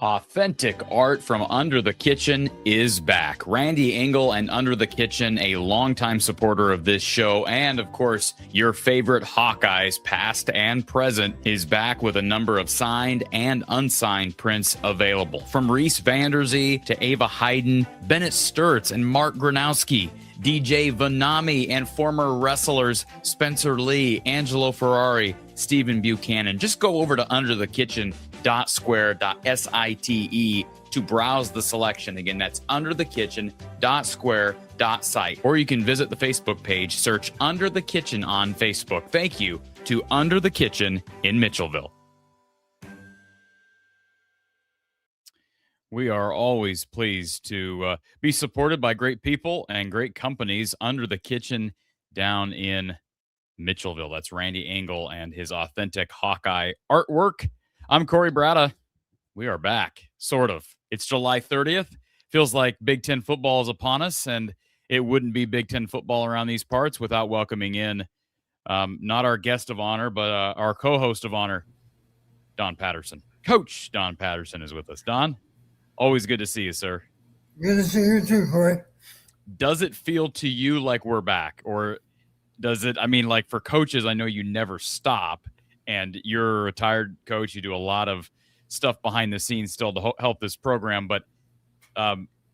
Authentic art from Under the Kitchen is back. Randy Engel and Under the Kitchen, a longtime supporter of this show, and of course, your favorite Hawkeyes, past and present, is back with a number of signed and unsigned prints available. From Reese Vanderzee to Ava Hayden, Bennett Sturts and Mark Gronowski, DJ Vanami, and former wrestlers Spencer Lee, Angelo Ferrari, Stephen Buchanan. Just go over to underthekitchen.square.site to browse the selection. Again, that's underthekitchen.square.site. Or you can visit the Facebook page, search Under the Kitchen on Facebook. Thank you to Under the Kitchen in Mitchellville. We are always pleased to be supported by great people and great companies. Under the Kitchen down in Mitchellville. That's Randy Engel and his authentic Hawkeye artwork. I'm Corey Bratta. We are back, sort of. It's July 30th. Feels like Big Ten football is upon us, and it wouldn't be Big Ten football around these parts without welcoming in not our guest of honor, but our co-host of honor, Don Patterson. Coach Don Patterson is with us. Don, always good to see you, sir. Good to see you too, Corey. Does it feel to you like we're back, or does it, I mean, like for coaches, I know you never stop, and you're a retired coach. You do a lot of stuff behind the scenes still to help this program. But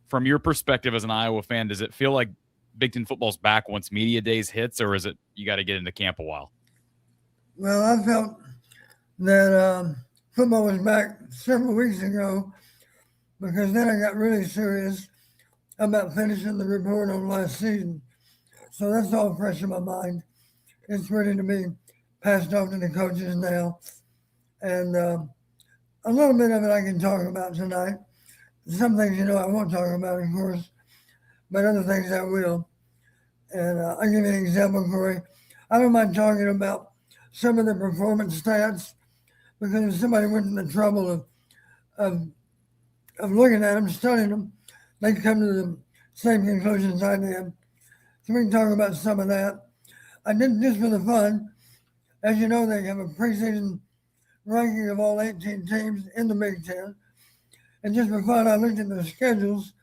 from your perspective as an Iowa fan, does it feel like Big Ten football's back once media days hits, or is it you got to get into camp a while? Well, I felt that football was back several weeks ago, because then I got really serious about finishing the report on last season. So that's all fresh in my mind. It's ready to be passed off to the coaches now. And a little bit of it I can talk about tonight. Some things, I won't talk about, of course, but other things I will. And I'll give you an example, Corey. I don't mind talking about some of the performance stats, because if somebody went to the trouble of looking at them, studying them, they come to the same conclusions I did. So we can talk about some of that. I did just for the fun. As you know, they have a preseason ranking of all 18 teams in the Big Ten. And just for fun, I looked at the schedules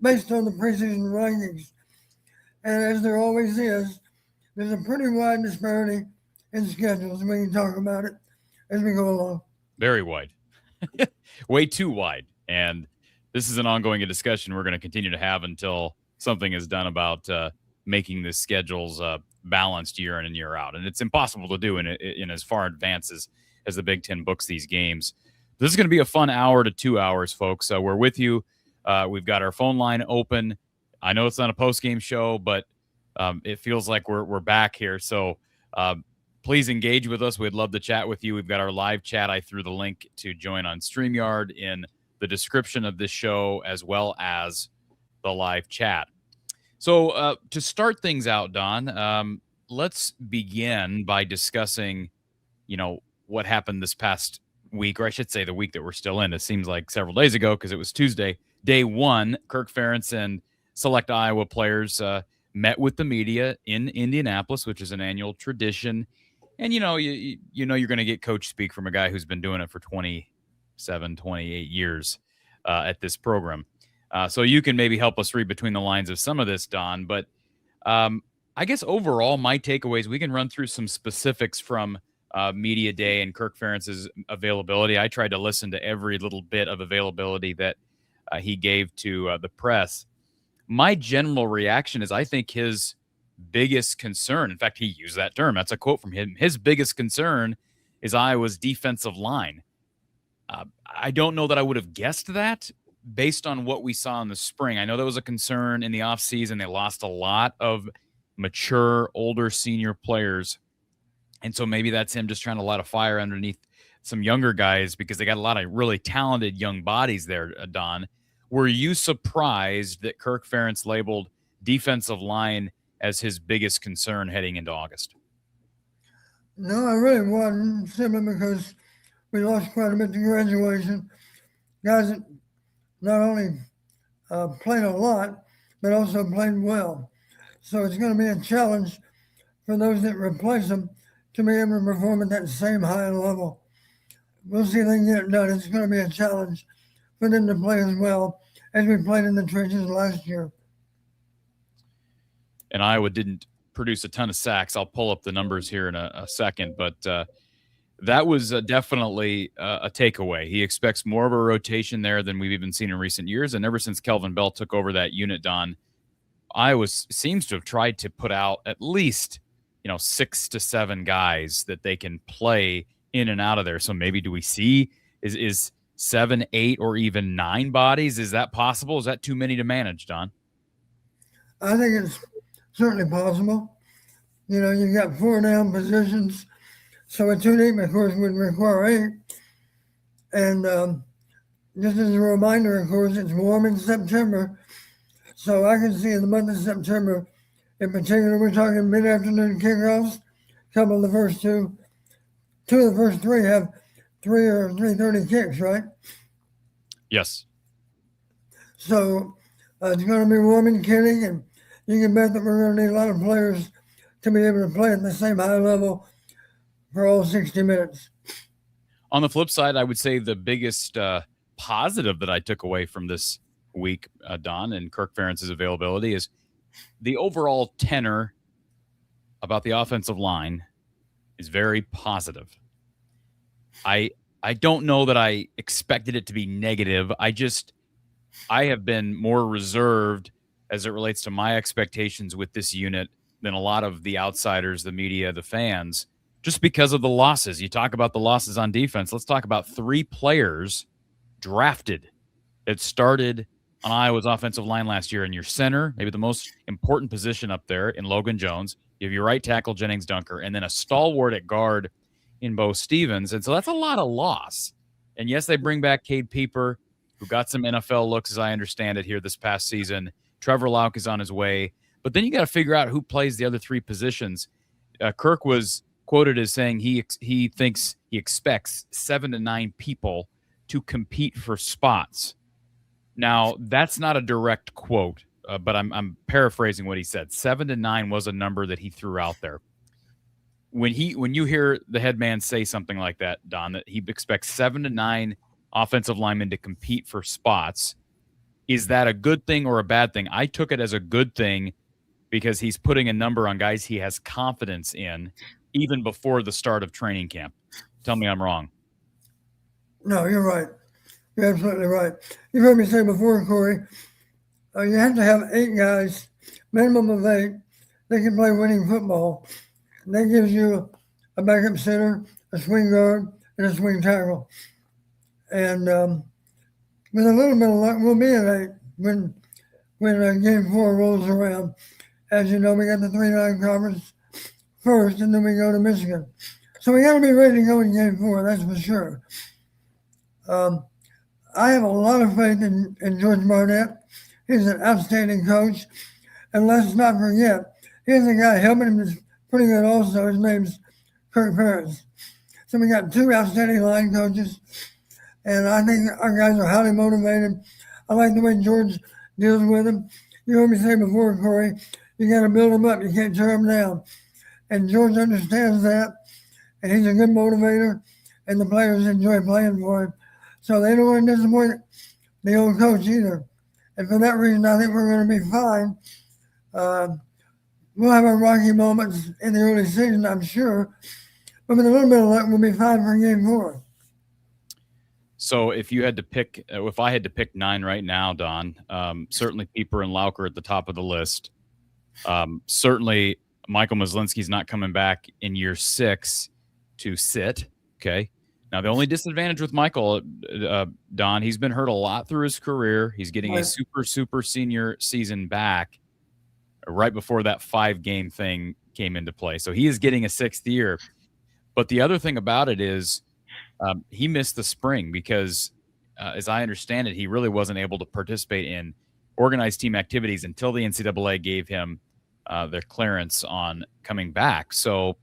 based on the preseason rankings. And as there always is, there's a pretty wide disparity in schedules. We can talk about it as we go along. Very wide. Way too wide. And this is an ongoing discussion we're going to continue to have until something is done about making the schedules balanced year in and year out. And it's impossible to do in as far advance as the Big Ten books these games. This is going to be a fun hour to 2 hours, folks. We're with you. We've got our phone line open. I know it's not a post-game show, but it feels like we're back here. So please engage with us. We'd love to chat with you. We've got our live chat. I threw the link to join on StreamYard in the description of this show, as well as the live chat. So to start things out, Don, let's begin by discussing, what happened this past week, or I should say the week that we're still in. It seems like several days ago because it was Tuesday, day one. Kirk Ferentz and select Iowa players met with the media in Indianapolis, which is an annual tradition. And, you're going to get coach speak from a guy who's been doing it for 27, 28 years at this program. So you can maybe help us read between the lines of some of this, Don. But I guess overall, my takeaways, we can run through some specifics from media day and Kirk Ferentz's availability. I tried to listen to every little bit of availability that he gave to the press. My general reaction is I think his biggest concern, in fact, he used that term. That's a quote from him. His biggest concern is Iowa's defensive line. I don't know that I would have guessed that based on what we saw in the spring. I know that was a concern in the offseason. They lost a lot of mature, older senior players. And so maybe that's him just trying to light a fire underneath some younger guys because they got a lot of really talented young bodies there, Don. Were you surprised that Kirk Ferentz labeled defensive line as his biggest concern heading into August? No, I really wasn't, simply because we lost quite a bit to graduation. Guys that not only played a lot, but also played well. So it's going to be a challenge for those that replace them to be able to perform at that same high level. We'll see if they can get it done. It's going to be a challenge for them to play as well as we played in the trenches last year. And Iowa didn't produce a ton of sacks. I'll pull up the numbers here in a second, but that was definitely a takeaway. He expects more of a rotation there than we've even seen in recent years. And ever since Kelvin Bell took over that unit, Don, Iowa seems to have tried to put out at least 6 to 7 guys that they can play in and out of there. So maybe do we see is 7, 8, or even 9 bodies? Is that possible? Is that too many to manage, Don? I think it's certainly possible. You've got 4 down positions, so a 2 deep, of course, would require 8. And just as a reminder, of course, it's warm in September, so I can see in the month of September, in particular, we're talking mid-afternoon kickoffs. A couple of the first two of the first 3 have 3 or 3:30 kicks, right? Yes. So it's going to be warm and killing, and you can bet that we're going to need a lot of players to be able to play at the same high level for all 60 minutes. On the flip side, I would say the biggest positive that I took away from this week, Don, and Kirk Ferentz's availability is the overall tenor about the offensive line is very positive. I don't know that I expected it to be negative. I have been more reserved as it relates to my expectations with this unit than a lot of the outsiders, the media, the fans, just because of the losses. You talk about the losses on defense. Let's talk about 3 players drafted that started on Iowa's offensive line last year. In your center, maybe the most important position up there in Logan Jones. You have your right tackle, Jennings Dunker, and then a stalwart at guard in Bo Stevens. And so that's a lot of loss. And yes, they bring back Cade Pieper, who got some NFL looks, as I understand it, here this past season. Trevor Lauk is on his way. But then you got to figure out who plays the other 3 positions. Kirk was quoted as saying he expects 7 to 9 people to compete for spots. Now, that's not a direct quote, but I'm paraphrasing what he said. 7 to 9 was a number that he threw out there. When you hear the head man say something like that, Don, that he expects 7 to 9 offensive linemen to compete for spots, is that a good thing or a bad thing? I took it as a good thing because he's putting a number on guys he has confidence in even before the start of training camp. Tell me I'm wrong. No, you're right. You're absolutely right. You've heard me say before, Corey, you have to have 8 guys, minimum of 8, that can play winning football. And that gives you a backup center, a swing guard, and a swing tackle. And with a little bit of luck, we'll be at 8 when game 4 rolls around. As you know, we got the 3-9 conference first, and then we go to Michigan. So we got to be ready to go in game 4, that's for sure. I have a lot of faith in George Barnett. He's an outstanding coach. And let's not forget, here's a guy helping him that's pretty good also. His name's Kirk Ferentz. So we got 2 outstanding line coaches. And I think our guys are highly motivated. I like the way George deals with them. You heard me say before, Corey, you got to build them up. You can't tear them down. And George understands that. And he's a good motivator. And the players enjoy playing for him. So they don't want to disappoint the old coach either. And for that reason, I think we're going to be fine. We'll have our rocky moments in the early season, I'm sure. But with a little bit of luck, we'll be fine for game 4. So if you had to pick, if I had to pick 9 right now, Don, certainly Pieper and Lauker at the top of the list. Certainly Michael Myslinski's not coming back in year 6 to sit. Okay. Now, the only disadvantage with Michael, Don, he's been hurt a lot through his career. He's getting a super senior season back right before that 5-game thing came into play. So he is getting a 6th year. But the other thing about it is he missed the spring because, as I understand it, he really wasn't able to participate in organized team activities until the NCAA gave him their clearance on coming back. So,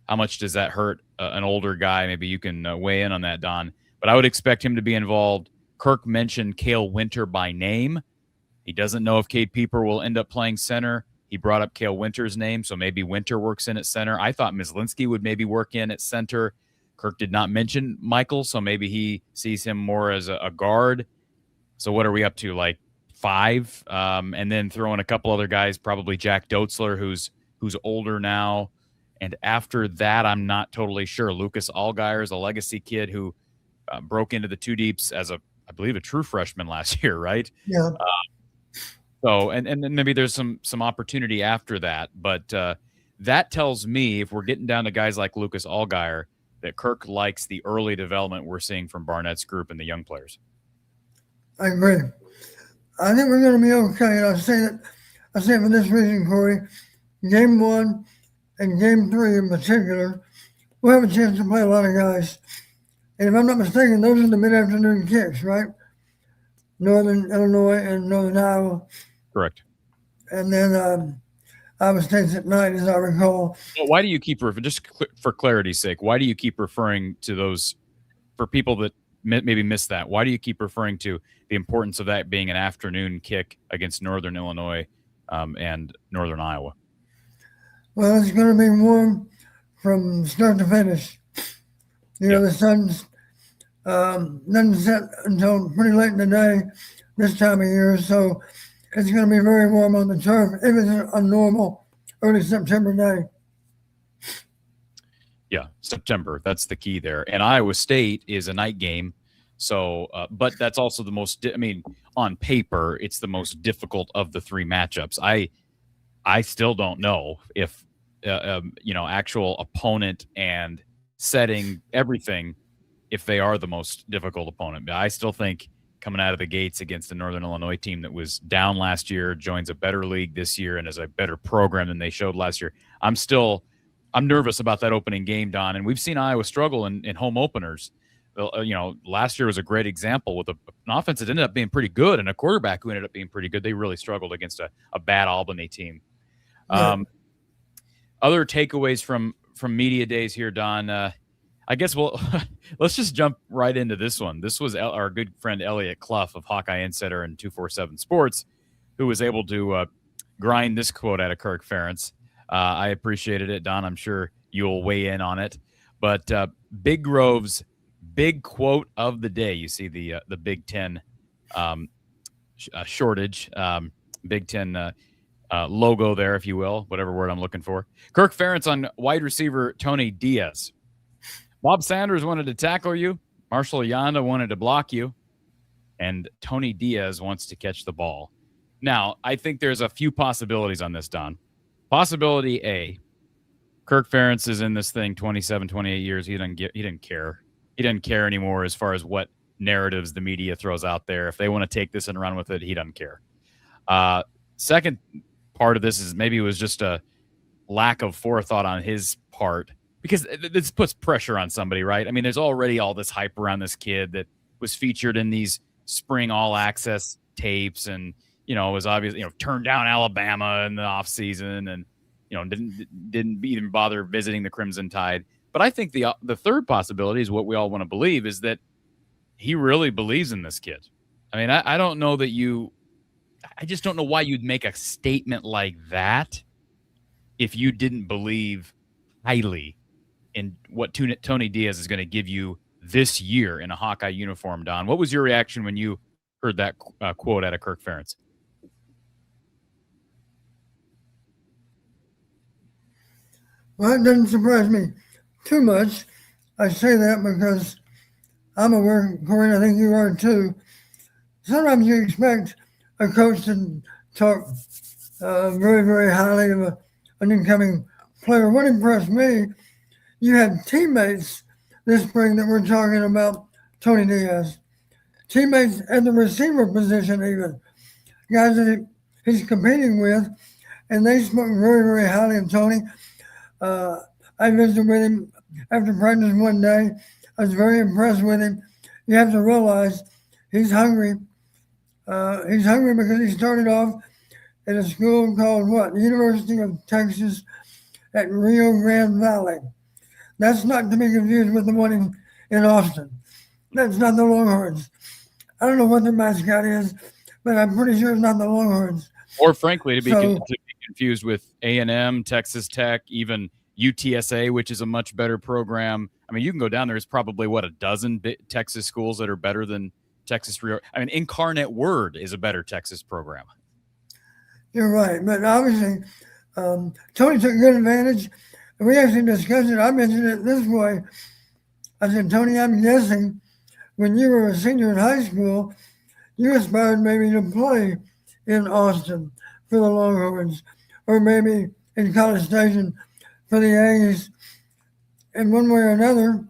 how much does that hurt an older guy? Maybe you can weigh in on that, Don. But I would expect him to be involved. Kirk mentioned Cale Winter by name. He doesn't know if Cade Pieper will end up playing center. He brought up Cale Winter's name, so maybe Winter works in at center. I thought Myslinski would maybe work in at center. Kirk did not mention Michael, so maybe he sees him more as a guard. So what are we up to, like 5? And then throw in a couple other guys, probably Jack Doetzler, who's older now. And after that, I'm not totally sure. Lucas Allgaier is a legacy kid who broke into the 2 deeps as I believe, a true freshman last year, right? Yeah. So, and then maybe there's some opportunity after that. But that tells me, if we're getting down to guys like Lucas Allgaier, that Kirk likes the early development we're seeing from Barnett's group and the young players. I agree. I think we're going to be okay. And I say it for this reason, Corey. Game 1 and game 3 in particular, we'll have a chance to play a lot of guys. And if I'm not mistaken, those are the mid-afternoon kicks, right? Northern Illinois and Northern Iowa. Correct. And then Iowa State's at night, as I recall. Well, why do you keep, just for clarity's sake, why do you keep referring to those, for people that maybe missed that, why do you keep referring to the importance of that being an afternoon kick against Northern Illinois and Northern Iowa? Well, it's going to be warm from start to finish. The sun's doesn't set until pretty late in the day this time of year, so it's going to be very warm on the turf if it's a normal early September day. Yeah, September. That's the key there. And Iowa State is a night game. So, but that's also the most, on paper, it's the most difficult of the 3 matchups. I still don't know if, actual opponent and setting, everything, if they are the most difficult opponent. But I still think coming out of the gates against the Northern Illinois team that was down last year, joins a better league this year, and is a better program than they showed last year. I'm nervous about that opening game, Don. And we've seen Iowa struggle in home openers. Last year was a great example with an offense that ended up being pretty good and a quarterback who ended up being pretty good. They really struggled against a bad Albany team. Other takeaways from media days here, Don. I guess we'll let's just jump right into this one. This was our good friend Elliot Clough of Hawkeye Insider and 247 Sports, who was able to grind this quote out of Kirk Ferentz. I appreciated it, Don. I'm sure you'll weigh in on it. But Big Grove's big quote of the day. You see the Big Ten shortage, Big Ten logo there, if you will, whatever word I'm looking for. Kirk Ferentz on wide receiver Tony Diaz. Bob Sanders wanted to tackle you. Marshall Yanda wanted to block you. And Tony Diaz wants to catch the ball. Now, I think there's a few possibilities on this, Don. Possibility A, Kirk Ferentz is in this thing 27, 28 years. He didn't care. He doesn't care anymore as far as what narratives the media throws out there. If they want to take this and run with it, he doesn't care. Second part of this is maybe it was just a lack of forethought on his part, because this puts pressure on somebody, right? I mean, there's already all this hype around this kid that was featured in these spring all access tapes and, was obviously, turned down Alabama in the offseason and, didn't even bother visiting the Crimson Tide. But I think the third possibility is what we all want to believe, is that he really believes in this kid. I mean, I don't know that I just don't know why you'd make a statement like that if you didn't believe highly in what Tony Diaz is going to give you this year in a Hawkeye uniform, Don. What was your reaction when you heard that quote out of Kirk Ferentz? Well, it doesn't surprise me too much. I say that because I'm aware, Corey, I think you are too. Sometimes you expect a coach to talk very, very highly of an incoming player. What impressed me, you had teammates this spring that were talking about Tony Diaz. Teammates at the receiver position even. Guys that he's competing with, and they spoke very, very highly of Tony. I visited with him after practice one day. I was very impressed with him. You have to realize he's hungry. He's hungry because he started off at a school called what? The University of Texas at Rio Grande Valley. That's not to be confused with the one in Austin. That's not the Longhorns. I don't know what their mascot is, but I'm pretty sure it's not the Longhorns. Or frankly, to be confused with A&M, Texas Tech, even UTSA, which is a much better program. I mean, you can go down there. There's probably, a dozen Texas schools that are better than Texas. I mean, Incarnate Word is a better Texas program. You're right. But obviously, Tony took good advantage. We actually discussed it. I mentioned it this way. I said, Tony, I'm guessing when you were a senior in high school, you aspired maybe to play in Austin for the Longhorns, or maybe in College Station for the Aggies. And one way or another,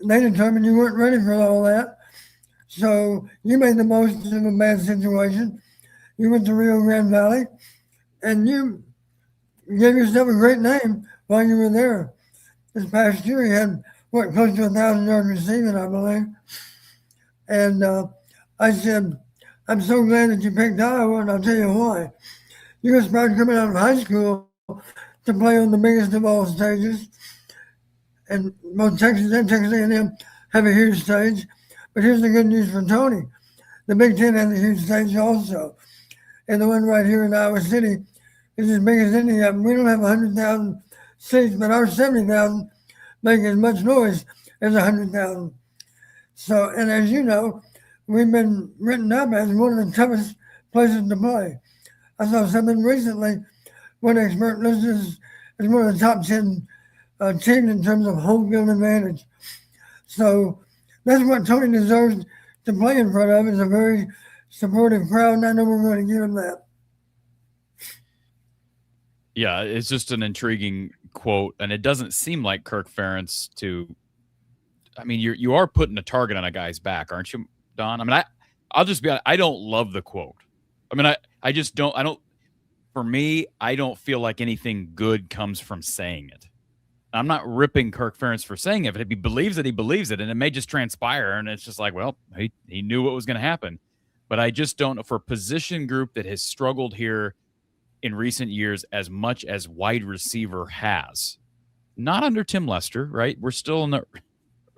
they determined you weren't ready for all that. So you made the most of a bad situation. You went to Rio Grande Valley, and you gave yourself a great name while you were there. This past year, you had, close to 1,000 yards receiving, I believe. And I said, I'm so glad that you picked Iowa, and I'll tell you why. You aspired coming out of high school to play on the biggest of all stages. And both Texas and Texas A&M have a huge stage. But here's the good news for Tony. The Big Ten has a huge stage also. And the one right here in Iowa City is as big as any of them. We don't have 100,000 seats, but our 70,000 make as much noise as 100,000. So, and as you know, we've been written up as one of the toughest places to play. I saw something recently, one expert listed as one of the top 10 teams in terms of home field advantage. So that's what Tony deserves to play in front of, is a very supportive crowd, and I know we're going to give him that. Yeah, it's just an intriguing quote, and it doesn't seem like Kirk Ferentz to. I mean, you are putting a target on a guy's back, aren't you, Don? I mean, I'll just be honest, I don't love the quote. I mean, I just don't. For me, I don't feel like anything good comes from saying it. I'm not ripping Kirk Ferentz for saying it, but if he believes it, he believes it, and it may just transpire, and it's just like, well, he knew what was going to happen. But I just don't know, for a position group that has struggled here in recent years as much as wide receiver has, not under Tim Lester, right? We're still in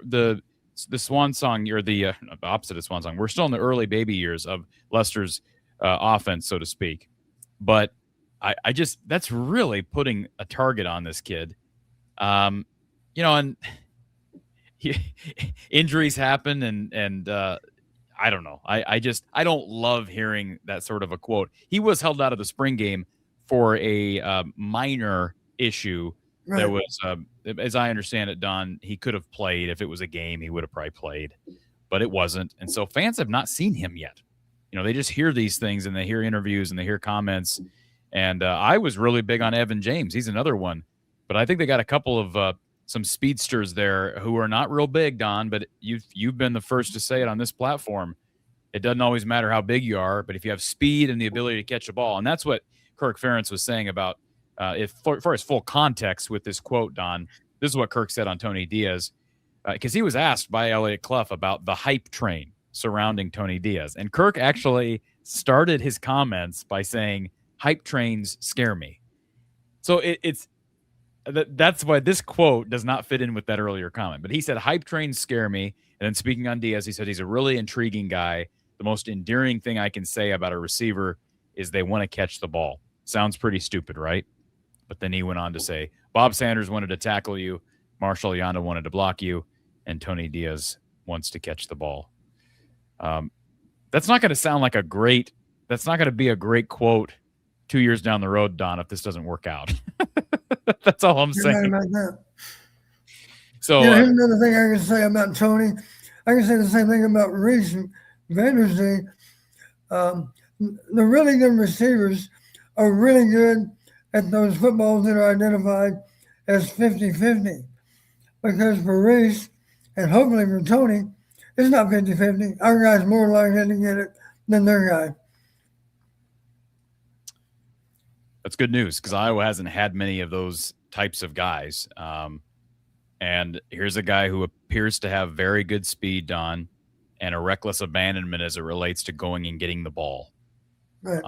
the swan song, or the opposite of swan song. We're still in the early baby years of Lester's offense, so to speak. But I just, that's really putting a target on this kid. And injuries happen, and I don't know. I don't love hearing that sort of a quote. He was held out of the spring game for a minor issue. Right. That was, as I understand it, Don, he could have played. If it was a game, he would have probably played, but it wasn't. And so fans have not seen him yet. They just hear these things, and they hear interviews, and they hear comments. And I was really big on Evan James. He's another one. But I think they got a couple of some speedsters there who are not real big, Don, but you've been the first to say it on this platform. It doesn't always matter how big you are, but if you have speed and the ability to catch a ball, and that's what Kirk Ferentz was saying about, for his full context with this quote, Don, this is what Kirk said on Tony Diaz, because he was asked by Elliot Clough about the hype train surrounding Tony Diaz. And Kirk actually started his comments by saying, hype trains scare me. So that's why this quote does not fit in with that earlier comment. But he said, hype trains scare me. And then speaking on Diaz, he said he's a really intriguing guy. The most endearing thing I can say about a receiver is they want to catch the ball. Sounds pretty stupid, right? But then he went on to say, Bob Sanders wanted to tackle you, Marshall Yanda wanted to block you, and Tony Diaz wants to catch the ball. That's not going to sound like that's not going to be a great quote 2 years down the road, Don, if this doesn't work out. That's all I'm saying. Right about that. So here's another thing I can say about Tony. I can say the same thing about Reese Vanderzee. The really good receivers are really good at those footballs that are identified as 50-50. Because for Reese, and hopefully for Tony, it's not 50-50. Our guy's more likely to get it than their guy. That's good news, because Iowa hasn't had many of those types of guys. And here's a guy who appears to have very good speed, Don, and a reckless abandonment as it relates to going and getting the ball. Right.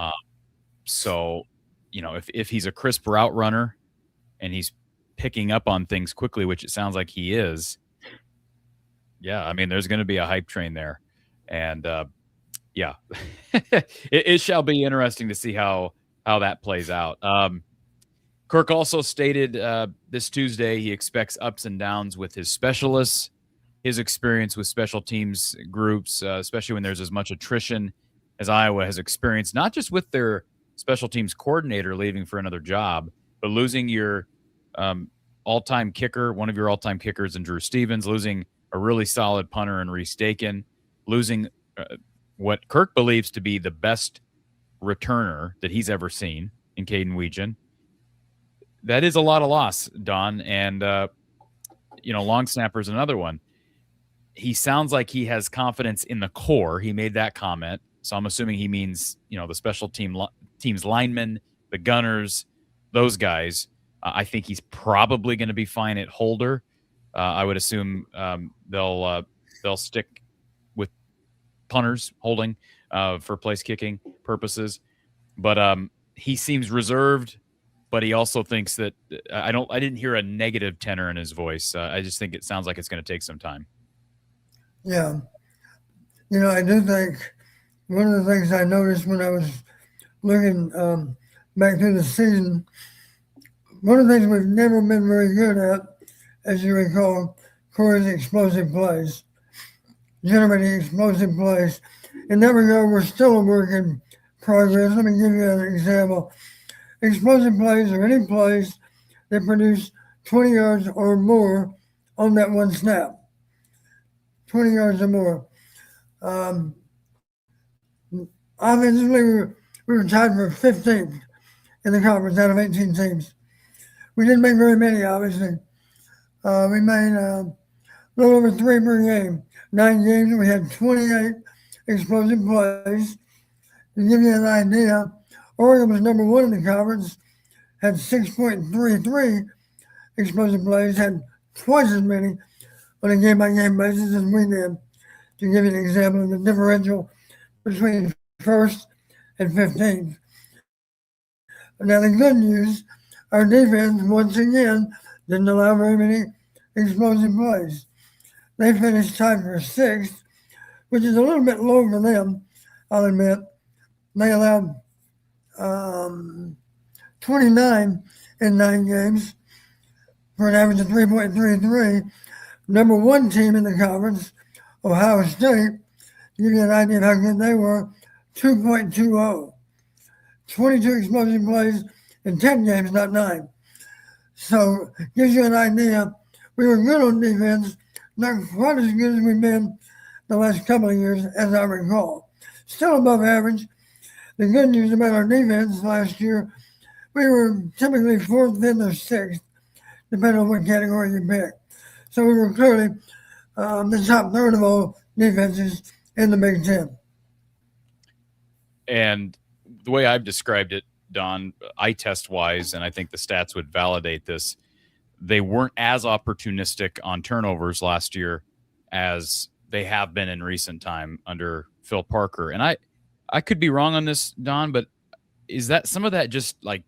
So, if he's a crisp route runner and he's picking up on things quickly, which it sounds like he is, yeah, I mean, there's going to be a hype train there. And, yeah, it shall be interesting to see how that plays out. Kirk also stated this Tuesday he expects ups and downs with his specialists, his experience with special teams groups, especially when there's as much attrition as Iowa has experienced, not just with their special teams coordinator leaving for another job, but losing your all-time kicker, one of your all-time kickers in Drew Stevens, losing a really solid punter in Reese Dakin, losing what Kirk believes to be the best returner that he's ever seen in Caden Weegan. That is a lot of loss, Don. And, long snapper's another one. He sounds like he has confidence in the core. He made that comment. So I'm assuming he means, the special teams linemen, the gunners, those guys. I think he's probably going to be fine at holder. I would assume they'll stick with punters holding for place kicking purposes. But he seems reserved, but he also thinks that I didn't hear a negative tenor in his voice. I just think it sounds like it's going to take some time. Yeah. I do think one of the things I noticed when I was looking back through the season, one of the things we've never been very good at, as you recall, Corey's explosive plays, generating explosive plays. In that regard, we're still a work in progress. Let me give you an example. Explosive plays are any plays that produce 20 yards or more on that one snap. 20 yards or more. Offensively, we were tied for 15th in the conference out of 18 teams. We didn't make very many, obviously. We made a little over 3 per game. 9 games, we had 28 explosive plays. To give you an idea, Oregon was number 1 in the conference, had 6.33 explosive plays, had twice as many on a game-by-game basis as we did. To give you an example of the differential between 1st and 15th. Now, the good news, our defense, once again, didn't allow very many explosive plays. They finished tied for sixth, which is a little bit low for them, I'll admit. They allowed 29 in 9 games for an average of 3.33. Number one team in the conference, Ohio State, to give you an idea of how good they were, 2.20. 22 explosive plays in 10 games, not 9. So gives you an idea. We were good on defense, not quite as good as we've been the last couple of years, as I recall. Still above average. The good news about our defense last year, we were typically fourth, fifth, or sixth, depending on what category you pick. So we were clearly the top third of all defenses in the Big Ten. And the way I've described it, Don, eye test wise, and I think the stats would validate this, they weren't as opportunistic on turnovers last year as they have been in recent time under Phil Parker. And I could be wrong on this, Don, but is that some of that just like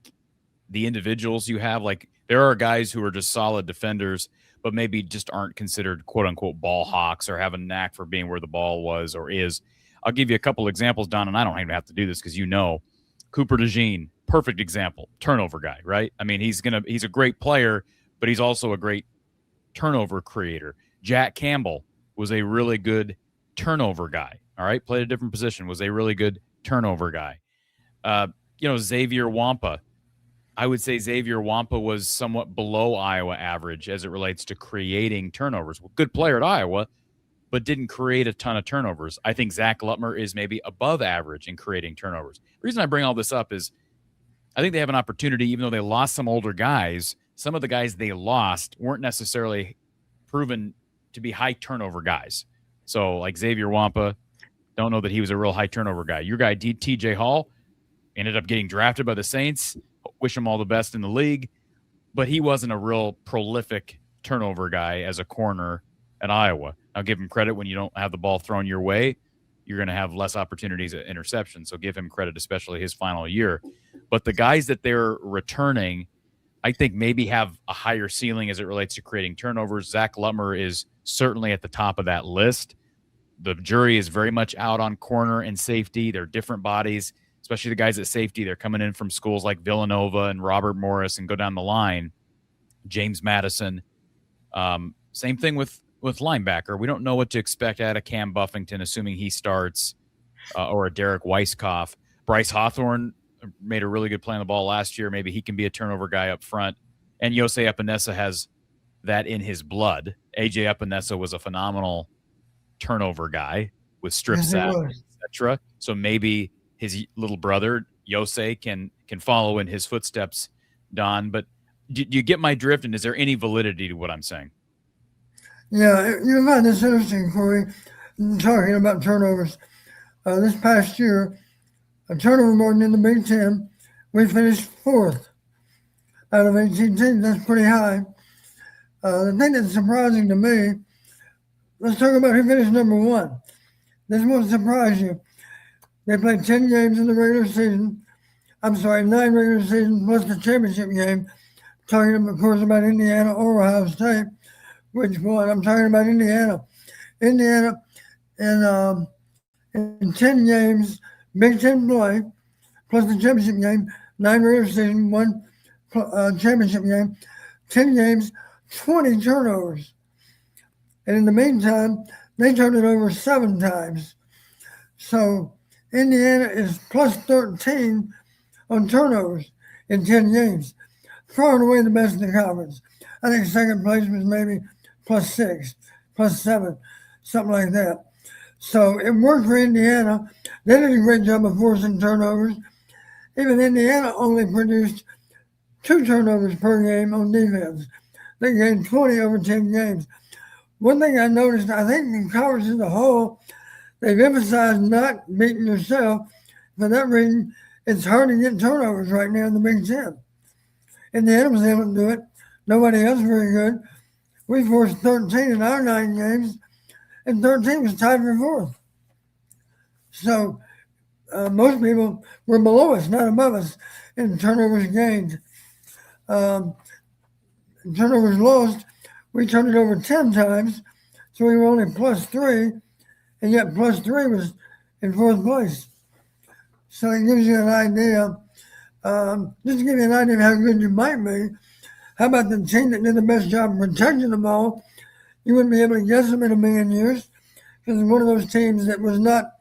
the individuals you have? Like there are guys who are just solid defenders, but maybe just aren't considered quote unquote ball hawks or have a knack for being where the ball was or is. I'll give you a couple examples, Don, and I don't even have to do this because you know Cooper DeJean, perfect example, turnover guy, right? I mean, he's a great player, but he's also a great turnover creator. Jack Campbell was a really good turnover guy. All right, played a different position, was a really good turnover guy. Xavier Wampa. I would say Xavier Wampa was somewhat below Iowa average as it relates to creating turnovers. Good player at Iowa, but didn't create a ton of turnovers. I think Zach Lutmer is maybe above average in creating turnovers. The reason I bring all this up is I think they have an opportunity, even though they lost some older guys, some of the guys they lost weren't necessarily proven to be high turnover guys. So like Xavier Wampa, don't know that he was a real high turnover guy. Your guy, TJ Hall, ended up getting drafted by the Saints. Wish him all the best in the league. But he wasn't a real prolific turnover guy as a corner at Iowa. I'll give him credit when you don't have the ball thrown your way. You're going to have less opportunities at interception. So give him credit, especially his final year. But the guys that they're returning, I think maybe have a higher ceiling as it relates to creating turnovers. Zach Lutmer is certainly at the top of that list. The jury is very much out on corner and safety. They're different bodies, especially the guys at safety. They're coming in from schools like Villanova and Robert Morris and go down the line. James Madison. Same thing with linebacker. We don't know what to expect out of Cam Buffington, assuming he starts, or a Derek Weisskopf. Bryce Hawthorne made a really good play on the ball last year. Maybe he can be a turnover guy up front. And Jose Epinesa has that in his blood. AJ Epinesa was a phenomenal turnover guy with strip sacks, etc. So maybe his little brother Jose can follow in his footsteps, Don. But do you get my drift? And is there any validity to what I'm saying? Yeah, you find this interesting, Corey, talking about turnovers. This past year, a turnover margin in the Big Ten, we finished fourth out of 18 teams. That's pretty high. The thing that's surprising to me, let's talk about who finished number one. This won't surprise you. They played 10 games in the regular season. 9 regular seasons plus the championship game. Talking, of course, about Indiana or Ohio State. Which one? I'm talking about Indiana. Indiana in 10 games, Big Ten play, plus the championship game, 9 regular season, 1 championship game, 10 games, 20 turnovers. And in the meantime, they turned it over 7 times. So Indiana is plus 13 on turnovers in 10 games. Far and away the best in the conference. I think second place was maybe plus 6, plus 7, something like that. So it worked for Indiana. They did a great job of forcing turnovers. Even Indiana only produced 2 turnovers per game on defense. They gained 20 over 10 games. One thing I noticed, I think in conference as a whole, they've emphasized not beating yourself. For that reason, it's hard to get turnovers right now in the Big Ten. Indiana was able to do it. Nobody else very good. We forced 13 in our 9 games, and 13 was tied for fourth. So most people were below us, not above us, in turnovers gained. turnovers lost, we turned it over 10 times, so we were only +3, and yet +3 was in fourth place. So it gives you an idea. Just to give you an idea of how good you might be, how about the team that did the best job of protecting the ball? You wouldn't be able to guess them in a million years because it's one of those teams that was not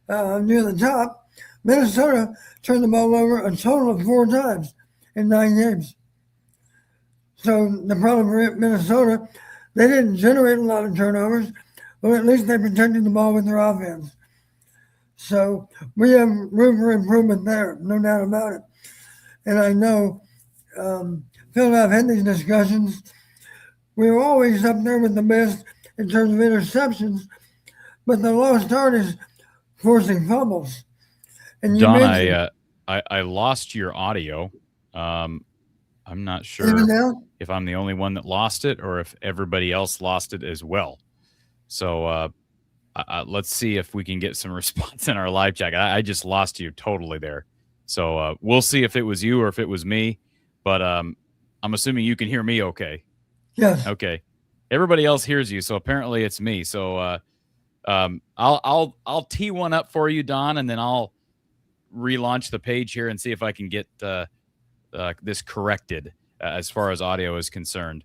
near the top. Minnesota turned the ball over a total of 4 times in 9 games. So the problem for Minnesota, they didn't generate a lot of turnovers, but at least they protected the ball with their offense. So we have room for improvement there, no doubt about it. And I know Phil and I have had these discussions. We were always up there with the best in terms of interceptions, but the lost art is forcing fumbles. And you Don, I lost your audio. I'm not sure if I'm the only one that lost it or if everybody else lost it as well. So let's see if we can get some response in our live chat. I just lost you totally there. So we'll see if it was you or if it was me. But I'm assuming you can hear me okay. Yes. Okay. Everybody else hears you, so apparently it's me. So I'll tee one up for you, Don, and then I'll relaunch the page here and see if I can get this corrected as far as audio is concerned.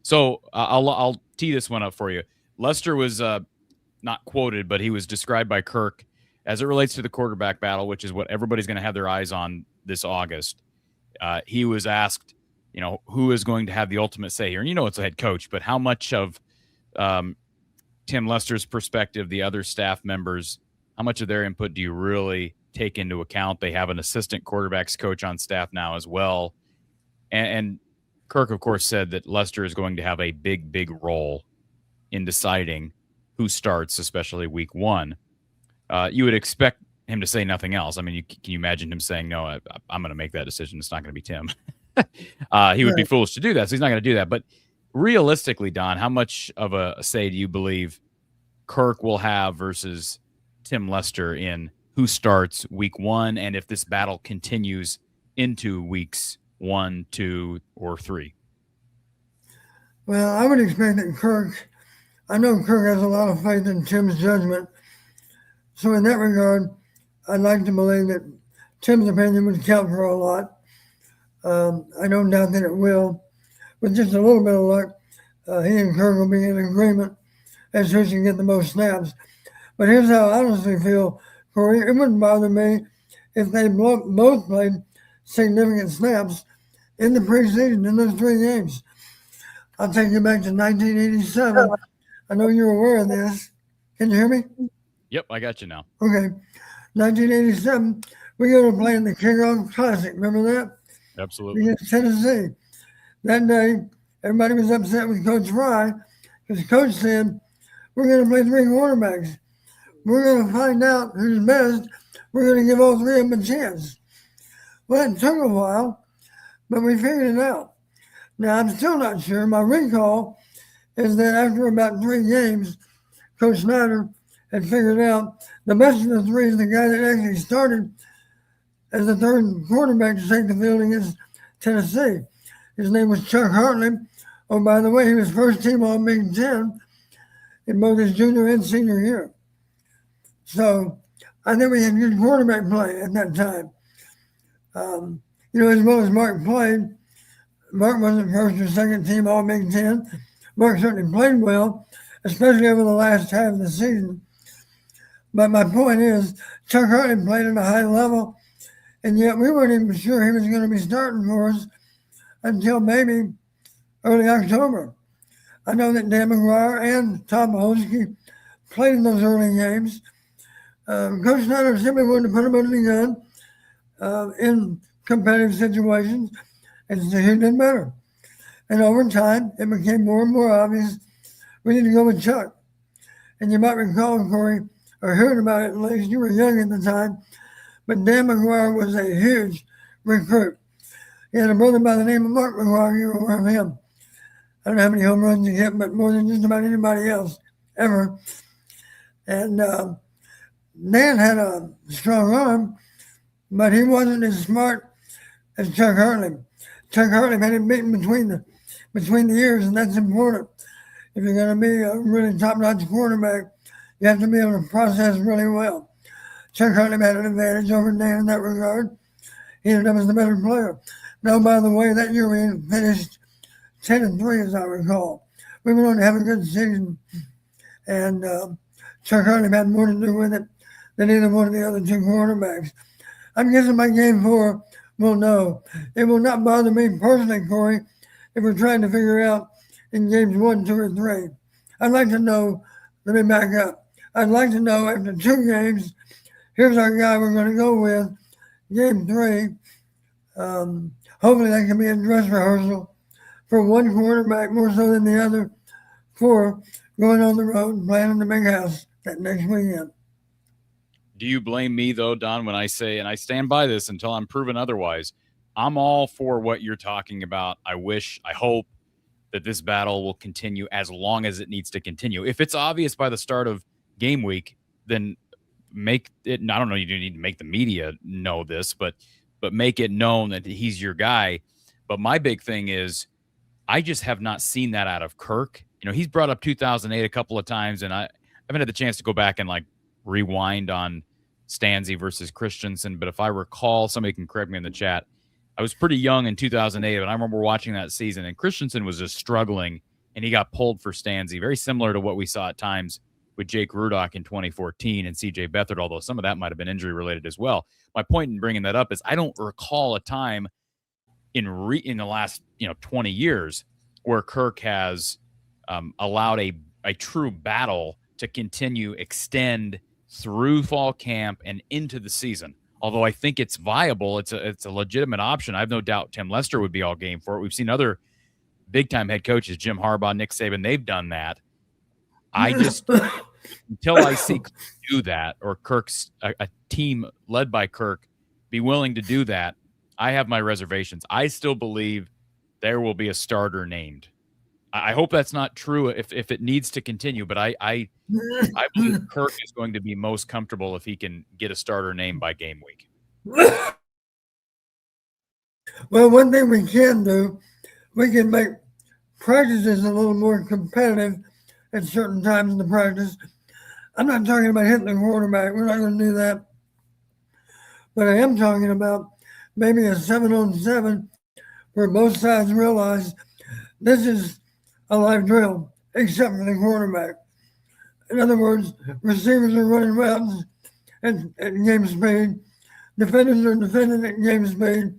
So I'll tee this one up for you. Lester was not quoted, but he was described by Kirk as it relates to the quarterback battle, which is what everybody's going to have their eyes on this August. He was asked, who is going to have the ultimate say here? And it's a head coach, but how much of Tim Lester's perspective, the other staff members, how much of their input do you really take into account? They have an assistant quarterbacks coach on staff now as well. And Kirk, of course, said that Lester is going to have a big, big role in deciding who starts, especially week 1. You would expect him to say nothing else. I mean, can you imagine him saying, no, I'm going to make that decision. It's not going to be Tim. He would be foolish to do that. So he's not going to do that. But realistically, Don, how much of a say do you believe Kirk will have versus Tim Lester in who starts week 1 and if this battle continues into weeks 1, 2, or 3? Well, I would expect that I know Kirk has a lot of faith in Tim's judgment. So in that regard, I'd like to believe that Tim's opinion would count for a lot. I don't doubt that it will. With just a little bit of luck, he and Kirk will be in agreement as to who should get the most snaps. But here's how I honestly feel, Corey. It wouldn't bother me if they both played significant snaps in the preseason in those 3 games. I'll take you back to 1987. I know you're aware of this. Can you hear me? Yep, I got you now. Okay. 1987, we go to play in the Kickoff Classic. Remember that? Absolutely. Against Tennessee. That day, everybody was upset with Coach Fry because Coach said, we're going to play 3 quarterbacks. We're going to find out who's best. We're going to give all 3 of them a chance. Well, it took a while, but we figured it out. Now, I'm still not sure. My recall is that after about 3 games, Coach Snyder had figured out the best of the 3 is the guy that actually started as the 3rd quarterback to take the field against Tennessee. His name was Chuck Hartley. Oh, by the way, he was first team All Big Ten in both his junior and senior year. So I think we had good quarterback play at that time. As well as Mark played, Mark wasn't first or second team All Big Ten. Mark certainly played well, especially over the last half of the season. But my point is, Chuck Hartley played at a high level, and yet we weren't even sure he was going to be starting for us until maybe early October. I know that Dan McGuire and Tom Mahoski played in those early games. Coach Snyder simply wanted to put them under the gun in competitive situations and see who did better. And over time, it became more and more obvious we need to go with Chuck. And you might recall, Corey, or heard about it at least, you were young at the time, but Dan McGuire was a huge recruit. He had a brother by the name of Mark McGuire. You were aware of him. I don't know how many home runs he hit, but more than just about anybody else ever. And Dan had a strong arm, but he wasn't as smart as Chuck Hartley. Chuck Hartley had him beaten between the between the ears, and that's important. If you're going to be a really top-notch quarterback, you have to be able to process really well. Chuck Hurley had an advantage over Dan in that regard. He ended up as the better player. Now, by the way, that year we finished 10-3, as I recall. We went on to have a good season, and Chuck Hurley had more to do with it than either one of the other two quarterbacks. I'm guessing by game 4, we'll know. It will not bother me personally, Corey, if we're trying to figure out in games 1, 2, or 3. I'd like to know, let me back up. I'd like to know after 2 games, here's our guy we're going to go with. Game 3, hopefully that can be a dress rehearsal for one quarterback more so than the other for going on the road and playing in the big house that next weekend. Do you blame me, though, Don, when I say, and I stand by this until I'm proven otherwise, I'm all for what you're talking about. I hope that this battle will continue as long as it needs to continue. If it's obvious by the start of game week, then make it, I don't know, you do need to make the media know this, but make it known that he's your guy. But my big thing is I just have not seen that out of Kirk. He's brought up 2008 a couple of times, and I haven't had the chance to go back and like rewind on Stanzi versus Christensen. But if I recall, somebody can correct me in the chat, I was pretty young in 2008, and I remember watching that season, and Christensen was just struggling, and he got pulled for Stanzi, very similar to what we saw at times with Jake Rudock in 2014 and C.J. Beathard, although some of that might have been injury-related as well. My point in bringing that up is I don't recall a time in the last 20 years where Kirk has allowed a true battle to continue, extend through fall camp and into the season. Although I think it's viable, it's a legitimate option. I have no doubt Tim Lester would be all game for it. We've seen other big-time head coaches, Jim Harbaugh, Nick Saban, they've done that. I just, until I see Kirk do that, or Kirk's a team led by Kirk be willing to do that, I have my reservations. I still believe there will be a starter named. I hope that's not true if it needs to continue, but I believe Kirk is going to be most comfortable if he can get a starter name by game week. Well, one thing we can do, we can make practices a little more competitive at certain times in the practice. I'm not talking about hitting the quarterback. We're not going to do that. But I am talking about maybe a 7-on-7 where both sides realize this is a live drill, except for the quarterback. In other words, receivers are running routes at game speed. Defenders are defending at game speed.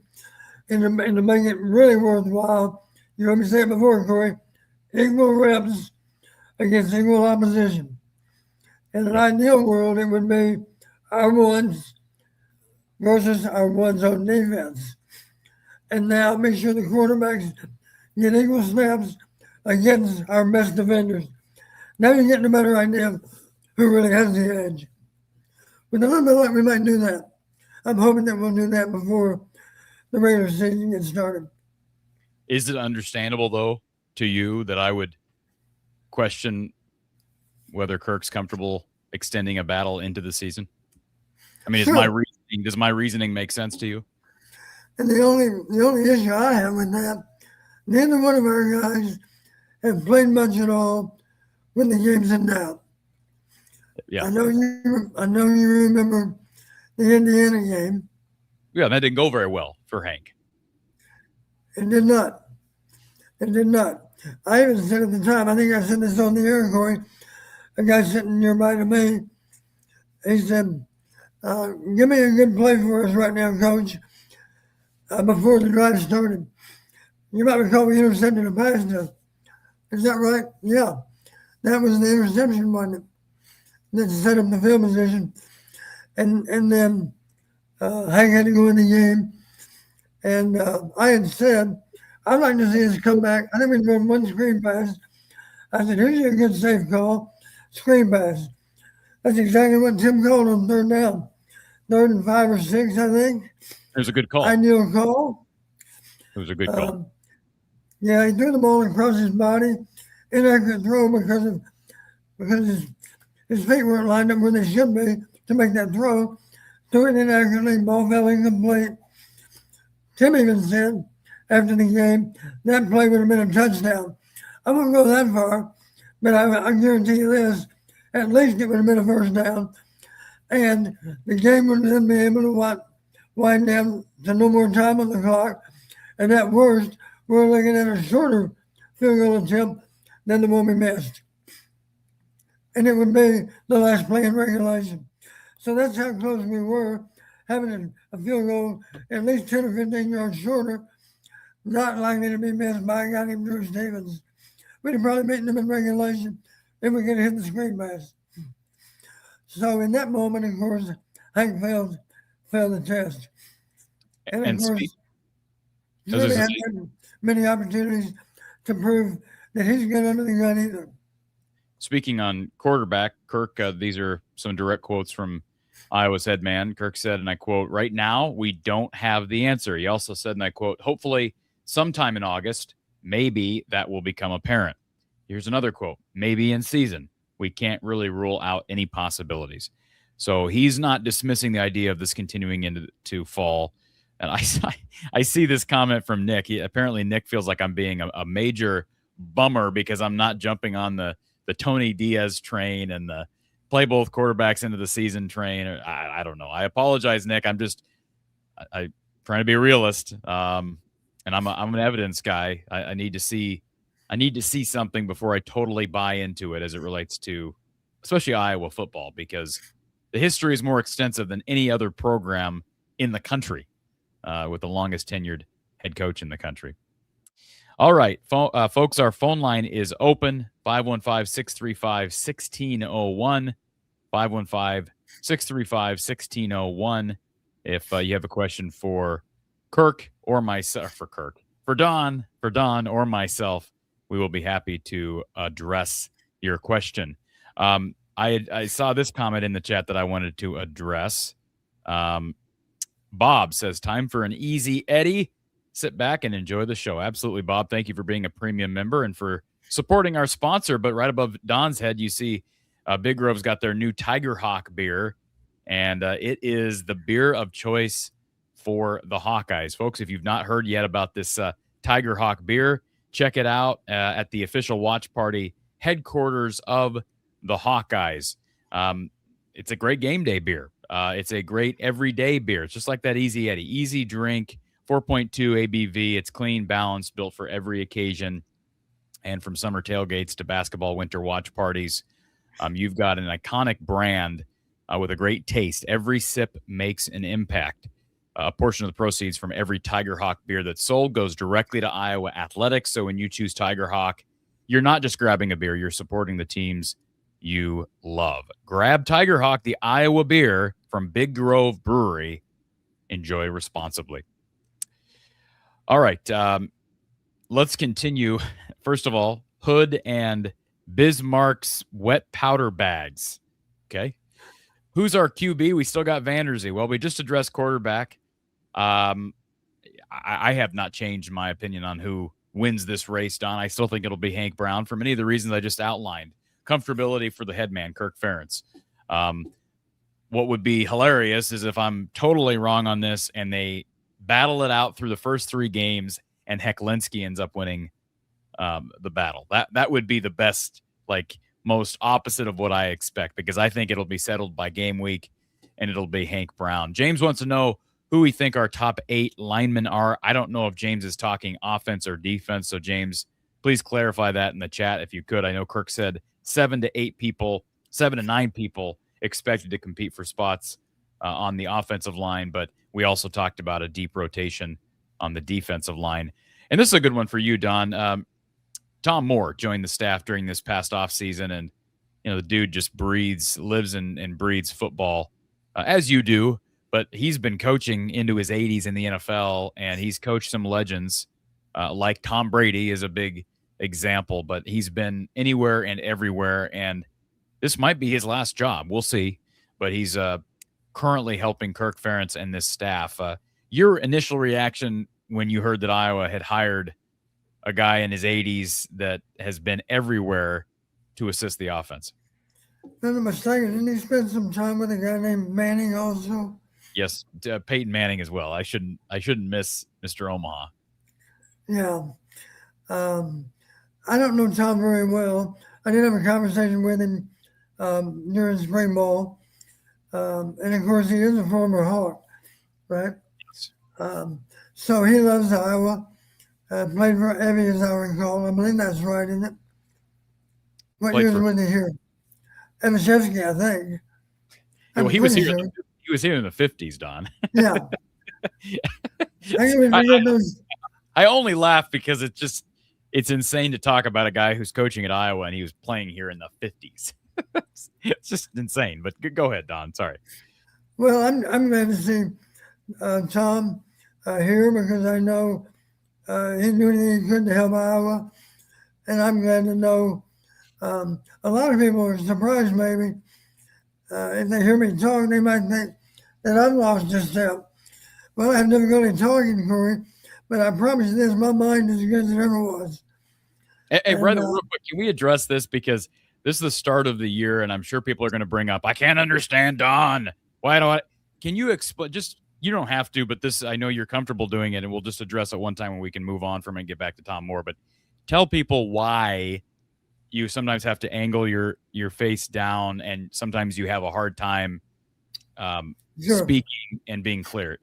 And to make it really worthwhile, you heard me say it before, Corey, equal reps against equal opposition. In an ideal world, it would be our ones versus our ones on defense. And now make sure the quarterbacks get equal snaps against our best defenders. Now you're getting a better idea of who really has the edge. With a little bit of luck, we might do that. I'm hoping that we'll do that before the regular season gets started. Is it understandable, though, to you that I would question whether Kirk's comfortable extending a battle into the season? I mean, sure. Does my reasoning make sense to you? And the only issue I have with that, neither one of our guys have played much at all when the game's in doubt. Yeah. I know you remember the Indiana game. Yeah, that didn't go very well for Hank. It did not. I even said at the time, I think I said this on the air, Corey, a guy sitting nearby to me, he said, give me a good play for us right now, Coach, before the drive started. You might recall we intercepted a pass now. Is that right? Yeah. That was the interception one that set up the field position. And then Hank had to go in the game. And I had said, I'd like to see us come back. I think we run one screen pass. I said, here's a good safe call, screen pass. That's exactly what Tim called on third down. 3rd and 5 or 6, I think. It was a good call. Ideal call. It was a good call. Yeah, he threw the ball across his body. Inaccurate throw because his feet weren't lined up where they should be to make that throw. Threw it inaccurately, ball fell incomplete. Tim even said, after the game, that play would have been a touchdown. I won't go that far, but I guarantee you this, at least it would have been a first down. And the game would then be able to wind down to no more time on the clock. And at worst, we're looking at a shorter field goal attempt than the one we missed. And it would be the last play in regulation. So that's how close we were, having a field goal at least 10 or 15 yards shorter, not likely to be missed by a guy named Drew Stevens. We'd have probably beaten them in regulation if we could have hit the screen pass. So in that moment, of course, Hank failed the test. And of course, he really hadn't many opportunities to prove that he's good under the gun either. Speaking on quarterback, Kirk, these are some direct quotes from Iowa's head man. Kirk said, and I quote, "Right now, we don't have the answer." He also said, and I quote, "Hopefully sometime in August, maybe that will become apparent." Here's another quote, "Maybe in season. We can't really rule out any possibilities." So he's not dismissing the idea of this continuing into fall. And I see this comment from Nick. Apparently Nick feels like I'm being a major bummer because I'm not jumping on the Tony Diaz train and the play both quarterbacks into the season train. I don't know. I apologize, Nick. I'm trying to be a realist. And I'm an evidence guy. I need to see something before I totally buy into it as it relates to especially Iowa football, because the history is more extensive than any other program in the country, with the longest tenured head coach in the country. All right, folks, our phone line is open, 515-635-1601, 515-635-1601. If you have a question for Kirk or myself, for Don or myself, we will be happy to address your question. I saw this comment in the chat that I wanted to address. Bob says, "Time for an easy Eddie. Sit back and enjoy the show." Absolutely, Bob. Thank you for being a premium member and for supporting our sponsor. But right above Don's head, you see Big Grove's got their new Tiger Hawk beer, and it is the beer of choice for the Hawkeyes. Folks, if you've not heard yet about this Tiger Hawk beer, check it out at the official watch party headquarters of the Hawkeyes. It's a great game day beer. It's a great everyday beer. It's just like that Easy Eddie. Easy drink, 4.2 ABV. It's clean, balanced, built for every occasion. And from summer tailgates to basketball winter watch parties, you've got an iconic brand with a great taste. Every sip makes an impact. A portion of the proceeds from every Tiger Hawk beer that's sold goes directly to Iowa athletics. So when you choose Tiger Hawk, you're not just grabbing a beer, you're supporting the teams you love. Grab Tiger Hawk, the Iowa beer from Big Grove Brewery. Enjoy responsibly. All right, let's continue. First of all, Hood and Bismarck's wet powder bags. Okay. Who's our QB? We still got Vanderzee. Well, we just addressed quarterback. I have not changed my opinion on who wins this race, Don. I still think it'll be Hank Brown for many of the reasons I just outlined. Comfortability for the head man, Kirk Ferentz. What would be hilarious is if I'm totally wrong on this and they battle it out through the first three games and Hecklinski ends up winning the battle. That would be the best, most opposite of what I expect, because I think it'll be settled by game week and it'll be Hank Brown. James wants to know who we think our top 8 linemen are. I don't know if James is talking offense or defense. So James, please clarify that in the chat if you could. I know Kirk said 7 to 9 people expected to compete for spots on the offensive line, but we also talked about a deep rotation on the defensive line. And this is a good one for you, Don. Tom Moore joined the staff during this past offseason, and the dude just lives and breathes football, as you do, but he's been coaching into his 80s in the NFL, and he's coached some legends like Tom Brady is a big example, but he's been anywhere and everywhere, and this might be his last job. We'll see, but he's currently helping Kirk Ferentz and this staff. Your initial reaction when you heard that Iowa had hired a guy in his 80s that has been everywhere to assist the offense? Not a mistake. Didn't he spend some time with a guy named Manning also? Yes, Peyton Manning as well. I shouldn't miss Mr. Omaha. Yeah. Um, I don't know Tom very well. I did have a conversation with him during spring ball. And of course, he is a former Hawk, right? Yes. Um, so he loves Iowa. Played for Evie, as I recall. I believe that's right, isn't it? What Played years for. was he here? Evashevsky, I think. Yeah, well, I'm he was pretty here. sure. He was here in the 50s, Don. Yeah. I can I, forget those. I only laugh because it's insane to talk about a guy who's coaching at Iowa and he was playing here in the 50s. It's just insane. But go ahead, Don. Sorry. Well, I'm glad to see Tom here because I know he knew anything he could to help Iowa. And I'm glad to know a lot of people are surprised maybe if they hear me talk, they might think that I've lost a step. Well, I have difficulty talking, Corey, but I promise you this, my mind is as good as it ever was. Hey, And brother, real quick, can we address this? Because this is the start of the year, and I'm sure people are going to bring up, I can't understand Don. Why do I? Can you explain? Just, you don't have to, but this, I know you're comfortable doing it, and we'll just address it one time when we can move on from it and get back to Tom Moore. But tell people why you sometimes have to angle your face down, and sometimes you have a hard time sure. speaking and being clear.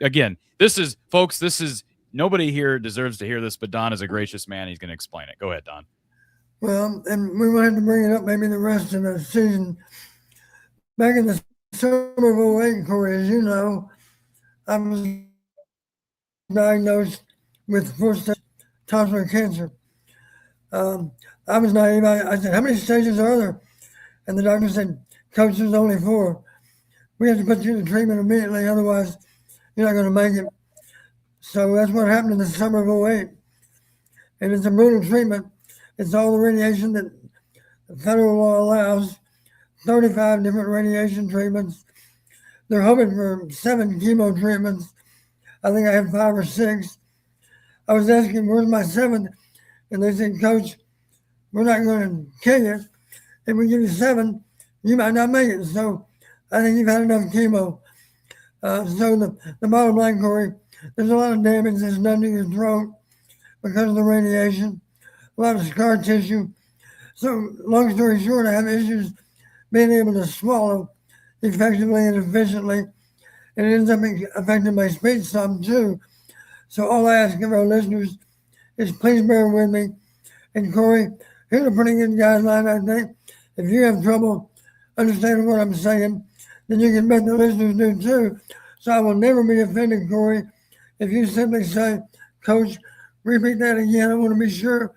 Again, this is, folks, this is, nobody here deserves to hear this, but Don is a gracious man. He's going to explain it. Go ahead, Don. Well, and we might have to bring it up maybe the rest of the season. Back in the summer of '08, Corey, as you know, I was diagnosed with 4-stage tonsillar cancer. I was naive. I said, how many stages are there? And the doctor said, Coach, there's only 4. We have to put you to treatment immediately, otherwise you're not going to make it. So that's what happened in the summer of '08. And it's a brutal treatment. It's all the radiation that the federal law allows, 35 different radiation treatments. They're hoping for 7 chemo treatments. I think I had 5 or 6. I was asking, where's my 7th? And they said, Coach, we're not going to kill you. If we give you 7, you might not make it. So I think you've had enough chemo. So the bottom line, Corey, there's a lot of damage that's done to your throat because of the radiation, a lot of scar tissue. So long story short, I have issues being able to swallow effectively and efficiently. And it ends up affecting my speech some too. So all I ask of our listeners is please bear with me. And Corey, here's a pretty good guideline, I think. If you have trouble understanding what I'm saying, then you can bet the listeners do too. So I will never be offended, Corey, if you simply say, Coach, repeat that again. I want to be sure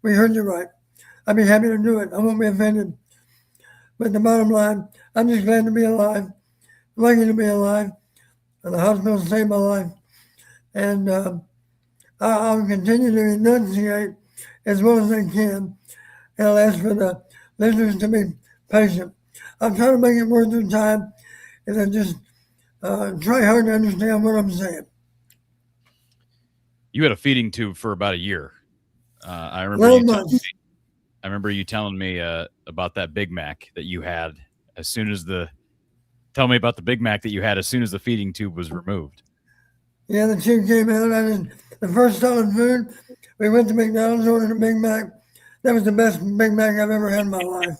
we heard you right. I'd be happy to do it. I won't be offended. But the bottom line, I'm just glad to be alive, lucky to be alive. And the hospital saved my life. And I'll continue to enunciate as well as I can. And I'll ask for the listeners to be patient. I'll try to make it worth their time and then just try hard to understand what I'm saying. You had a feeding tube for about a year. I remember you telling me about that Big Mac that you had as soon as tell me about the Big Mac that you had as soon as the feeding tube was removed. Yeah, the tube came out. The first solid food. We went to McDonald's, ordered a Big Mac. That was the best Big Mac I've ever had in my life.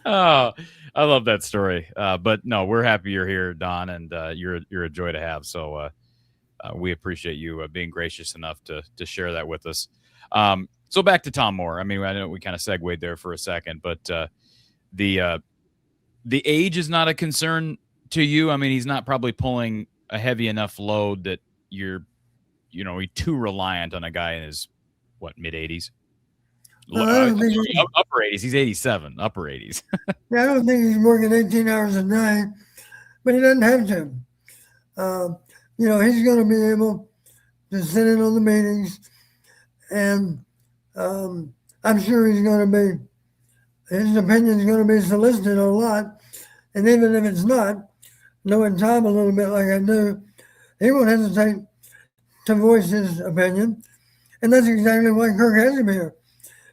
Oh, I love that story. But no, we're happy you're here, Don, and you're a joy to have. So we appreciate you being gracious enough to share that with us. So back to Tom Moore. I mean, I know we kind of segued there for a second, but the age is not a concern to you. I mean, he's not probably pulling a heavy enough load that you're too reliant on a guy in his mid 80s. Upper 80s. He's 87. Upper 80s. Yeah, I don't think he's working 18 hours a day, but he doesn't have to. He's going to be able to sit in on the meetings, and I'm sure his opinion is going to be solicited a lot. And even if it's not, knowing Tom a little bit like I do, he won't hesitate to voice his opinion. And that's exactly why Kirk has him here,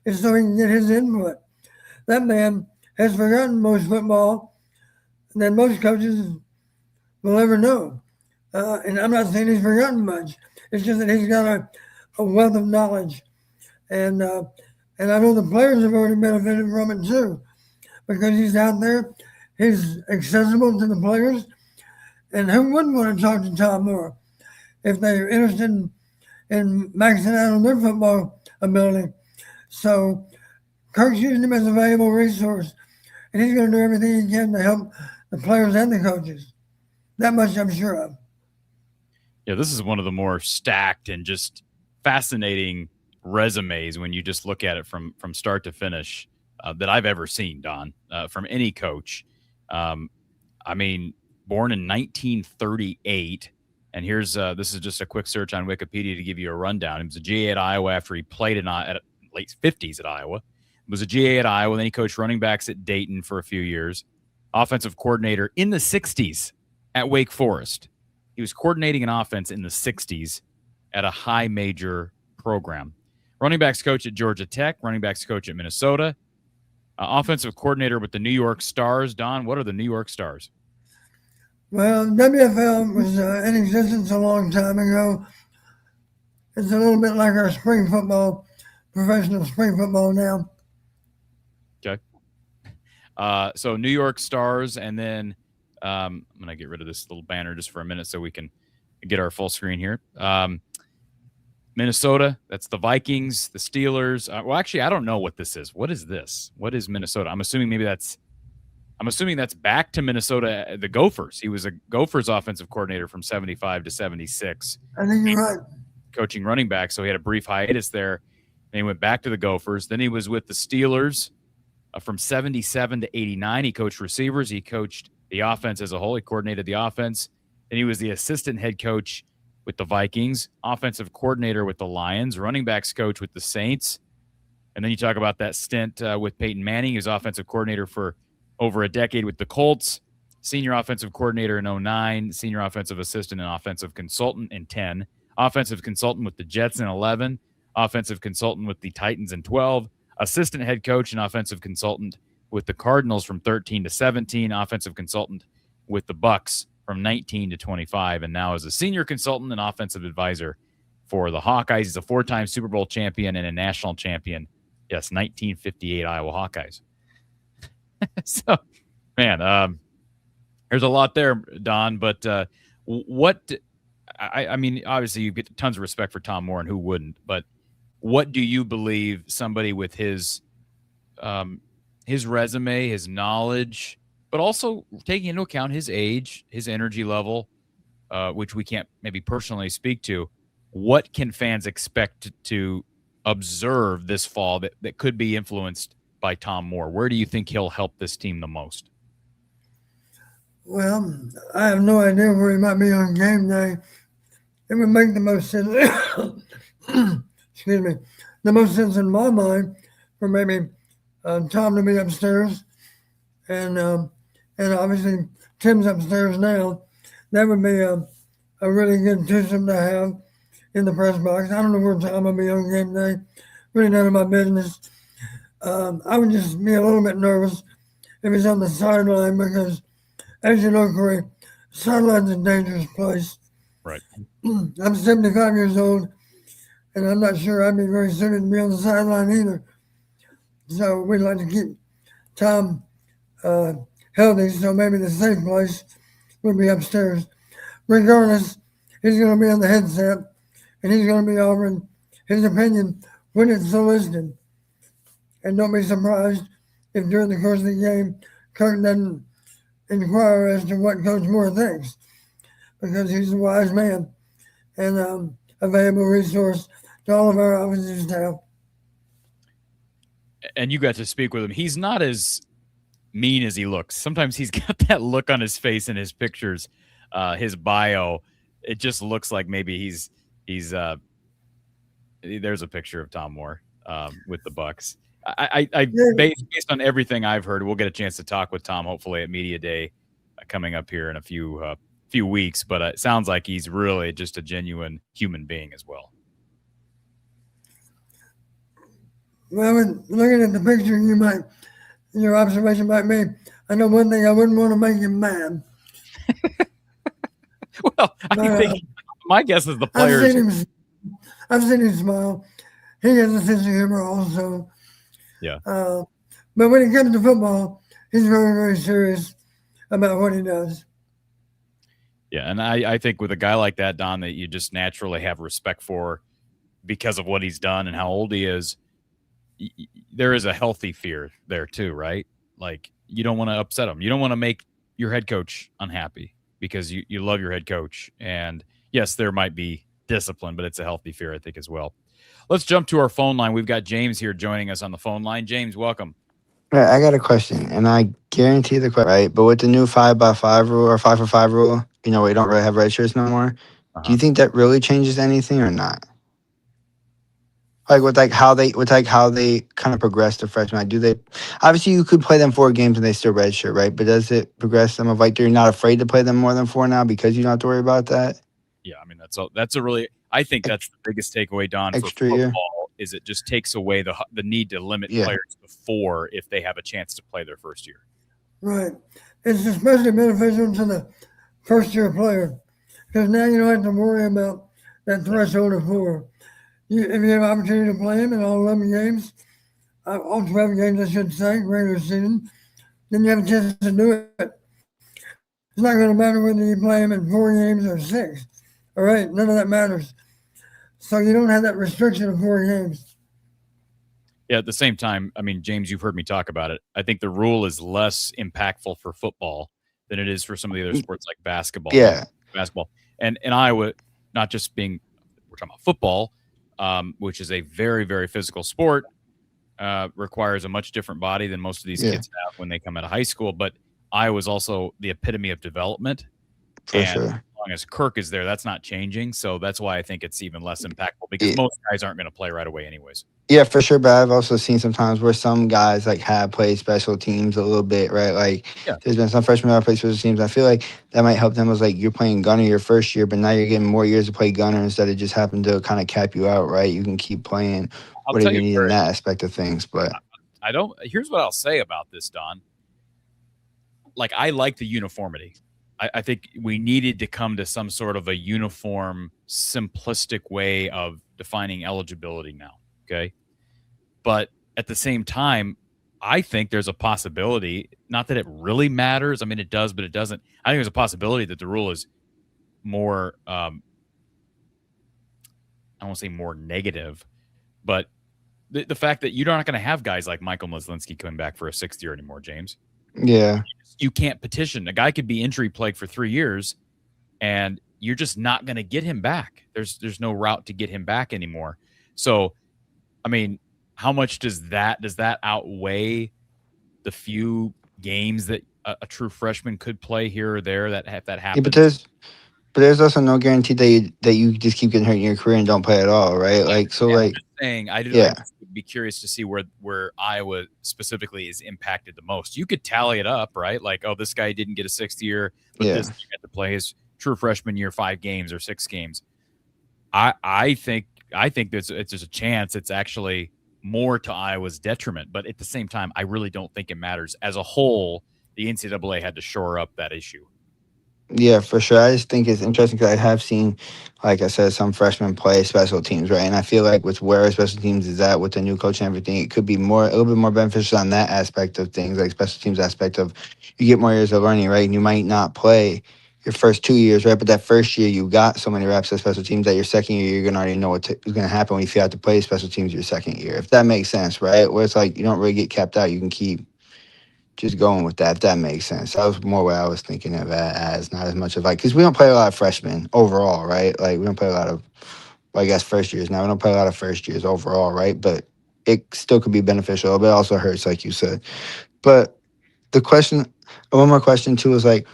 is so he can get his input. That man has forgotten most football than most coaches will ever know. And I'm not saying he's forgotten much. It's just that he's got a wealth of knowledge, and I know the players have already benefited from it too, because he's out there, he's accessible to the players, and who wouldn't want to talk to Tom Moore if they're interested in maxing out on their football ability? So Kirk's using him as a valuable resource, and he's going to do everything he can to help the players and the coaches. That much I'm sure of. Yeah, this is one of the more stacked and just fascinating resumes when you just look at it from start to finish that I've ever seen, Don, from any coach. I mean, born in 1938, and here's this is just a quick search on Wikipedia to give you a rundown. He was a GA at Iowa after he played at late 50s at Iowa. He was a GA at Iowa, then he coached running backs at Dayton for a few years. Offensive coordinator in the 60s at Wake Forest. He was coordinating an offense in the 60s at a high major program. Running backs coach at Georgia Tech, running backs coach at Minnesota, offensive coordinator with the New York Stars. Don, what are the New York Stars? Well, WFL was in existence a long time ago. It's a little bit like our spring football, professional spring football now. Okay. So New York Stars, and then I'm going to get rid of this little banner just for a minute so we can get our full screen here. Minnesota, that's the Vikings, the Steelers. Well, actually, I don't know what this is. What is this? What is Minnesota? I'm assuming that's back to Minnesota, the Gophers. He was a Gophers offensive coordinator from 75 to 76. I think you're right. Coaching running back, so he had a brief hiatus there. Then he went back to the Gophers. Then he was with the Steelers from 77 to 89. He coached receivers. He coached the offense as a whole. He coordinated the offense. Then he was the assistant head coach with the Vikings, offensive coordinator with the Lions, running backs coach with the Saints. And then you talk about that stint with Peyton Manning. He was offensive coordinator for over a decade with the Colts, senior offensive coordinator in 09, senior offensive assistant and offensive consultant in 10, offensive consultant with the Jets in 11, offensive consultant with the Titans in 12, assistant head coach and offensive consultant with the Cardinals from 13 to 17, offensive consultant with the Bucks from 19 to 25, and now as a senior consultant and offensive advisor for the Hawkeyes. He's a four-time Super Bowl champion and a national champion. Yes, 1958 Iowa Hawkeyes. So, man, there's a lot there, Don, but I mean, obviously you get tons of respect for Tom Moore, and who wouldn't, but what do you believe somebody with his resume, his knowledge, but also taking into account his age, his energy level, which we can't maybe personally speak to, what can fans expect to observe this fall that could be influenced by Tom Moore? Where do you think he'll help this team the most? Well, I have no idea where he might be on game day. It would make the most sense, excuse me, the most sense in my mind for maybe Tom to be upstairs, and obviously Tim's upstairs now. That would be a really good twosome to have in the press box. I don't know where Tom will be on game day. Really none of my business. I would just be a little bit nervous if he's on the sideline because, as you know, Corey, sideline's a dangerous place. Right. I'm 75 years old, and I'm not sure I'd be very suited to be on the sideline either. So we'd like to keep Tom healthy, so maybe the safe place would be upstairs. Regardless, he's going to be on the headset, and he's going to be offering his opinion when it's solicited. And don't be surprised if during the course of the game, Kirk doesn't inquire as to what Coach Moore thinks, because he's a wise man and a valuable resource to all of our offensive staff. And you got to speak with him. He's not as mean as he looks. Sometimes he's got that look on his face in his pictures, his bio. It just looks like maybe he's there's a picture of Tom Moore with the Bucks. Based on everything I've heard, we'll get a chance to talk with Tom hopefully at Media Day coming up here in a few weeks. But it sounds like he's really just a genuine human being as well. Well, looking at the picture, your observation might be, I know one thing, I wouldn't want to make him mad. Well, I But think my guess is the I've players. seen him. I've seen him smile. He has a sense of humor also. Yeah. Uh, but when it comes to football, he's very, very serious about what he does. Yeah. And I think with a guy like that, Don, that you just naturally have respect for because of what he's done and how old he is, there is a healthy fear there too, right? Like you don't want to upset him. You don't want to make your head coach unhappy because you love your head coach. And yes, there might be discipline, but it's a healthy fear, I think, as well. Let's jump to our phone line. We've got James here joining us on the phone line. James, welcome. Right, I got a question, and I guarantee the question, right? But with the new 5x5 rule or 5 for 5 rule, we don't really have red shirts no more. Do Uh-huh. you think that really changes anything or not? Like with how they kind of progress the freshmen. Like, do they? Obviously, you could play them 4 games and they still redshirt, right? But does it progress them of like you're not afraid to play them more than 4 now because you don't have to worry about that Yeah, I mean that's a really I think that's the biggest takeaway, Don, for extra year? football is it just takes away the need to limit Yeah, players to 4 if they have a chance to play their first year. Right. It's especially beneficial to the first year player because now you don't have to worry about that threshold of 4. If you have an opportunity to play him in all 11 games, all 12 games, I should say, regular season, then you have a chance to do it. It's not going to matter whether you play him in 4 games or 6. All right, none of that matters. So you don't have that restriction of 4 games. Yeah, at the same time, I mean, James, you've heard me talk about it. I think the rule is less impactful for football than it is for some of the other sports like basketball. yeah, Basketball. And in Iowa, not just being we're talking about football, which is a very, very physical sport, requires a much different body than most of these yeah, kids have when they come out of high school. But Iowa's also the epitome of development. for And as sure. long as Kirk is there, that's not changing. So that's why I think it's even less impactful because most guys aren't going to play right away anyways. Yeah, for sure. But I've also seen sometimes where some guys like have played special teams a little bit, right? Like Yeah. there's been some freshmen that have played special teams. I feel like that might help them as like you're playing gunner your first year, but now you're getting more years to play gunner instead of just having to kind of cap you out, right? You can keep playing I'll whatever tell you you need where in that aspect of things. But I don't. Here's what I'll say about this, Don. Like I like the uniformity. I think we needed to come to some sort of a uniform, simplistic way of defining eligibility now. Okay. But at the same time, I think there's a possibility, not that it really matters. I mean, it does, but it doesn't. I think there's a possibility that the rule is more, I won't say more negative, but the fact that you're not going to have guys like Michael Myslinski coming back for a 6th year anymore, James. yeah, You can't petition. A guy could be injury plagued for 3 years, and you're just not going to get him back. There's no route to get him back anymore. So, I mean, how much does that outweigh the few games that a true freshman could play here or there that if that yeah. happens? But there's also no guarantee that you just keep getting hurt in your career and don't play at all, right? Like so, And I'm like just saying, I yeah, just would be curious to see where Iowa specifically is impacted the most. You could tally it up, right? Like, oh, this guy didn't get a 6th year, but yeah. this guy got to play his true freshman year 5 games or 6 games. I think there's a chance it's actually more to Iowa's detriment, but at the same time, I really don't think it matters. As a whole, the NCAA had to shore up that issue. Yeah, for sure. I just think it's interesting because I have seen, like I said, some freshmen play special teams, right? And I feel like with where special teams is at with the new coach and everything, it could be a little bit more beneficial on that aspect of things, like special teams aspect of you get more years of learning, right? And you might not play your first 2 years, right? But that first year you got so many reps at special teams that your second year you're gonna already know what's going to happen when you feel have to play special teams your second year, if that makes sense, right? Where it's like you don't really get capped out, you can keep just going with that, if that makes sense. That was more what I was thinking of as not as much of like, because we don't play a lot of freshmen overall, right? Like we don't play a lot of, well, I guess first years now. We don't play a lot of first years overall, right? But it still could be beneficial, but it also hurts, like you said. But the question, one more question too, is like,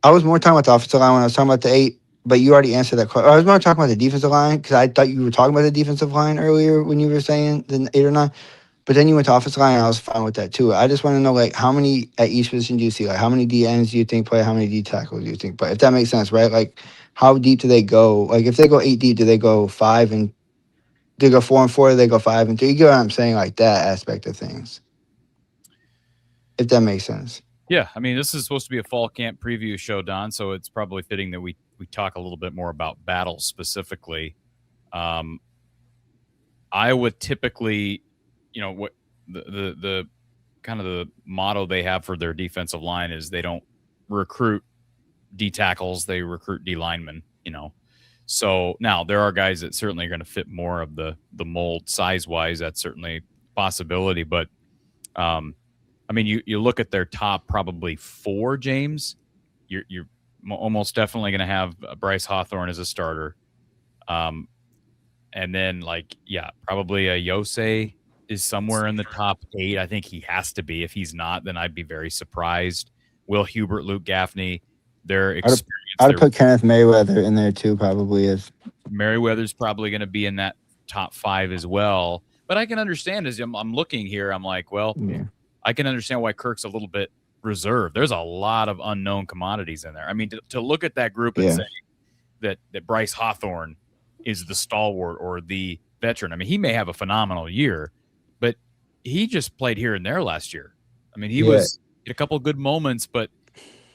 I was more talking about the offensive line when I was talking about the 8, but you already answered that question. I was more talking about the defensive line because I thought you were talking about the defensive line earlier when you were saying the 8 or 9. But then you went to offensive line, and I was fine with that too. I just want to know, like, how many at each position do you see? Like, how many D ends do you think play? How many D tackles do you think play? If that makes sense, right? Like, how deep do they go? Like, if they go 8 deep, do they go 5 and do they go 4 and 4? Do they go 5 and 3? You get what I'm saying? Like that aspect of things, if that makes sense. Yeah, I mean, this is supposed to be a fall camp preview show, Don, so it's probably fitting that we talk a little bit more about battles specifically. Iowa typically, what the kind of the motto they have for their defensive line is they don't recruit D tackles, they recruit D linemen, So now there are guys that certainly are going to fit more of the mold size wise. That's certainly a possibility, but I mean, you look at their top probably 4, James. You're almost definitely going to have Bryce Hawthorne as a starter, and then probably a Yosei is somewhere in the top 8. I think he has to be. If he's not, then I'd be very surprised. Will Hubert, Luke Gaffney, their experience. I'd put Kenneth Merriweather in there too. Probably is. Merriweather's probably going to be in that top 5 as well. But I can understand as I'm looking here. I'm like, well. Yeah. I can understand why Kirk's a little bit reserved. There's a lot of unknown commodities in there. I mean, to look at that group and say that Bryce Hawthorne is the stalwart or the veteran. I mean, he may have a phenomenal year, but he just played here and there last year. I mean, he had a couple of good moments, but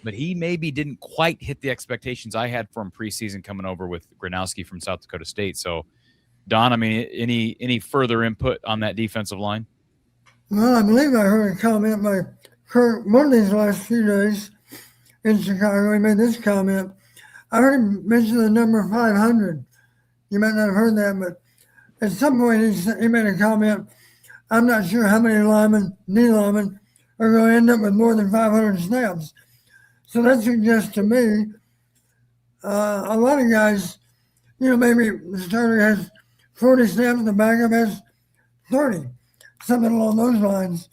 he maybe didn't quite hit the expectations I had for him preseason coming over with Gronowski from South Dakota State. So, Don, I mean, any further input on that defensive line? Well, I believe I heard a comment by Kirk one of these last few days in Chicago. He made this comment. I heard him mention the number 500. You might not have heard that, but at some point he made a comment. I'm not sure how many knee linemen, are going to end up with more than 500 snaps. So that suggests to me a lot of guys, maybe the starter has 40 snaps, the backup has 30. Something along those lines.